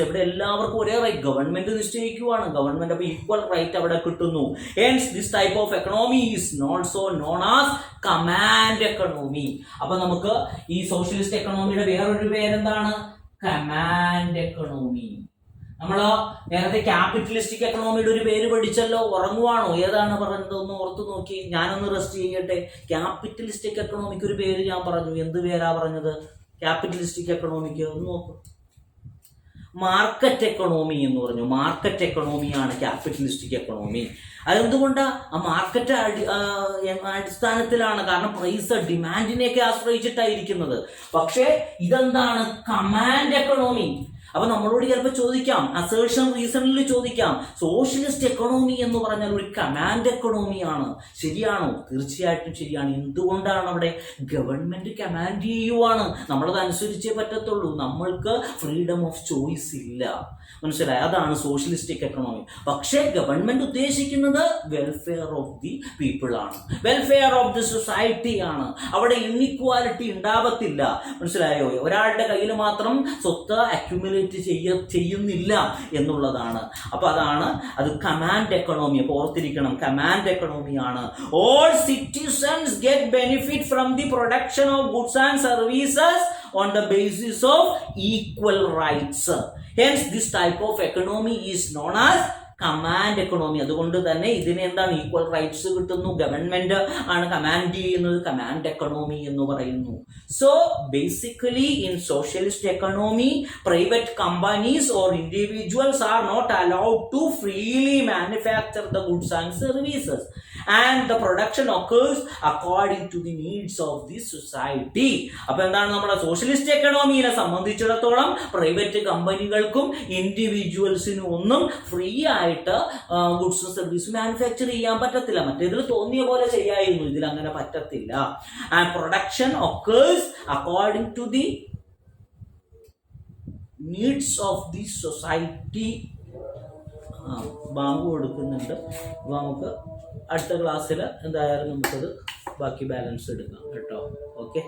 ഇവിടെ എല്ലാവർക്കും ഒരേ right government നിശ്ചയിക്കുവാണ്. Government അപ്പൊ equal right അവിടെ കിട്ടുന്നു. Hence this type of economy is also known as command economy. അപ്പൊ നമുക്ക് ഈ socialist എക്കണോമിയുടെ വേറൊരു പേരെന്താണ്? Command economy. നമ്മള് നേരത്തെ ക്യാപിറ്റലിസ്റ്റിക് എക്കണോമിയുടെ ഒരു പേര് പഠിച്ചല്ലോ. ഉറങ്ങുവാണോ? ഏതാണ് പറഞ്ഞത്? ഒന്ന് ഓർത്തു നോക്കി. ഞാനൊന്ന് റെസ്റ്റ് ചെയ്യട്ടെ. ക്യാപിറ്റലിസ്റ്റിക് എക്കണോമിക്ക് ഒരു പേര് ഞാൻ പറഞ്ഞു. എന്ത് പേരാ പറഞ്ഞത്? ക്യാപിറ്റലിസ്റ്റിക് എക്കണോമിക്ക് ഒന്ന് നോക്കൂ. മാർക്കറ്റ് എക്കണോമി എന്ന് പറഞ്ഞു. മാർക്കറ്റ് എക്കണോമിയാണ് ക്യാപിറ്റലിസ്റ്റിക് എക്കണോമി. അതെന്തുകൊണ്ട്? ആ മാർക്കറ്റ് അടിസ്ഥാനത്തിലാണ്. കാരണം പ്രൈസ് ഡിമാൻഡിനെയൊക്കെ ആശ്രയിച്ചിട്ടായിരിക്കുന്നത്. പക്ഷേ ഇതെന്താണ്? Command economy. അപ്പൊ നമ്മളോട് ചിലപ്പോൾ ചോദിക്കാം, അസേർഷൻ റീസണിൽ ചോദിക്കാം, സോഷ്യലിസ്റ്റ് എക്കണോമി എന്ന് പറഞ്ഞാൽ ഒരു കമാൻഡ് എക്കണോമിയാണ്. ശരിയാണോ? തീർച്ചയായിട്ടും ശരിയാണ്. എന്തുകൊണ്ടാണ്? അവിടെ ഗവൺമെന്റ് കമാൻഡ് ചെയ്യുവാണ്, നമ്മളത് അനുസരിച്ചേ പറ്റത്തുള്ളൂ. നമ്മൾക്ക് ഫ്രീഡം ഓഫ് ചോയ്സ് ഇല്ല. മനസ്സിലായി? അതാണ് സോഷ്യലിസ്റ്റിക് എക്കണോമി. പക്ഷേ ഗവൺമെന്റ് ഉദ്ദേശിക്കുന്നത് വെൽഫെയർ ഓഫ് ദി പീപ്പിൾ ആണ്, വെൽഫെയർ ഓഫ് ദി സൊസൈറ്റി ആണ്. അവിടെ ഇൻഇക്വാലിറ്റി ഉണ്ടാവത്തില്ല. മനസ്സിലായോ? ഒരാളുടെ കയ്യിൽ മാത്രം സ്വത്ത് അക്യുമുലേറ്റ് ചെയ്യുന്നില്ല എന്നുള്ളതാണ്. അപ്പൊ അതാണ് അത് കമാൻഡ് എക്കണോമി. അപ്പൊ ഓർത്തിരിക്കണം, കമാൻഡ് എക്കണോമി ആണ്. All citizens get benefit from the production of goods and services on the basis of equal rights. Hence this type of economy is known as command economy. അതുകൊണ്ട് തന്നെ ഇതിന് എന്താണ്? Equal rights കിട്ടുന്നു, government ആണ് command ചെയ്യുന്നത്, command economy എന്ന് പറയുന്നു. So basically in socialist economy private companies or individuals are not allowed to freely manufacture the goods and services and the production occurs according to the needs of the society. അപ്പൊ എന്താണ്? നമ്മുടെ socialist എക്കണോമിയെ സംബന്ധിച്ചിടത്തോളം private കമ്പനികൾക്കും ഇൻഡിവിജ്വൽസിനും ഒന്നും free ആയിട്ട് ഗുഡ്സും സർവീസും manufacture ചെയ്യാൻ പറ്റത്തില്ല. മറ്റേതിൽ തോന്നിയ പോലെ ചെയ്യായിരുന്നു, ഇതിൽ അങ്ങനെ പറ്റത്തില്ല. And production occurs according to the needs of the society. Bank കൊടുക്കുന്നുണ്ട്. അപ്പോൾ നമുക്ക് അടുത്ത ക്ലാസ്സിൽ എന്തായാലും നമുക്കത് ബാക്കി ബാലൻസ് എടുക്കാം കേട്ടോ. ഓക്കെ.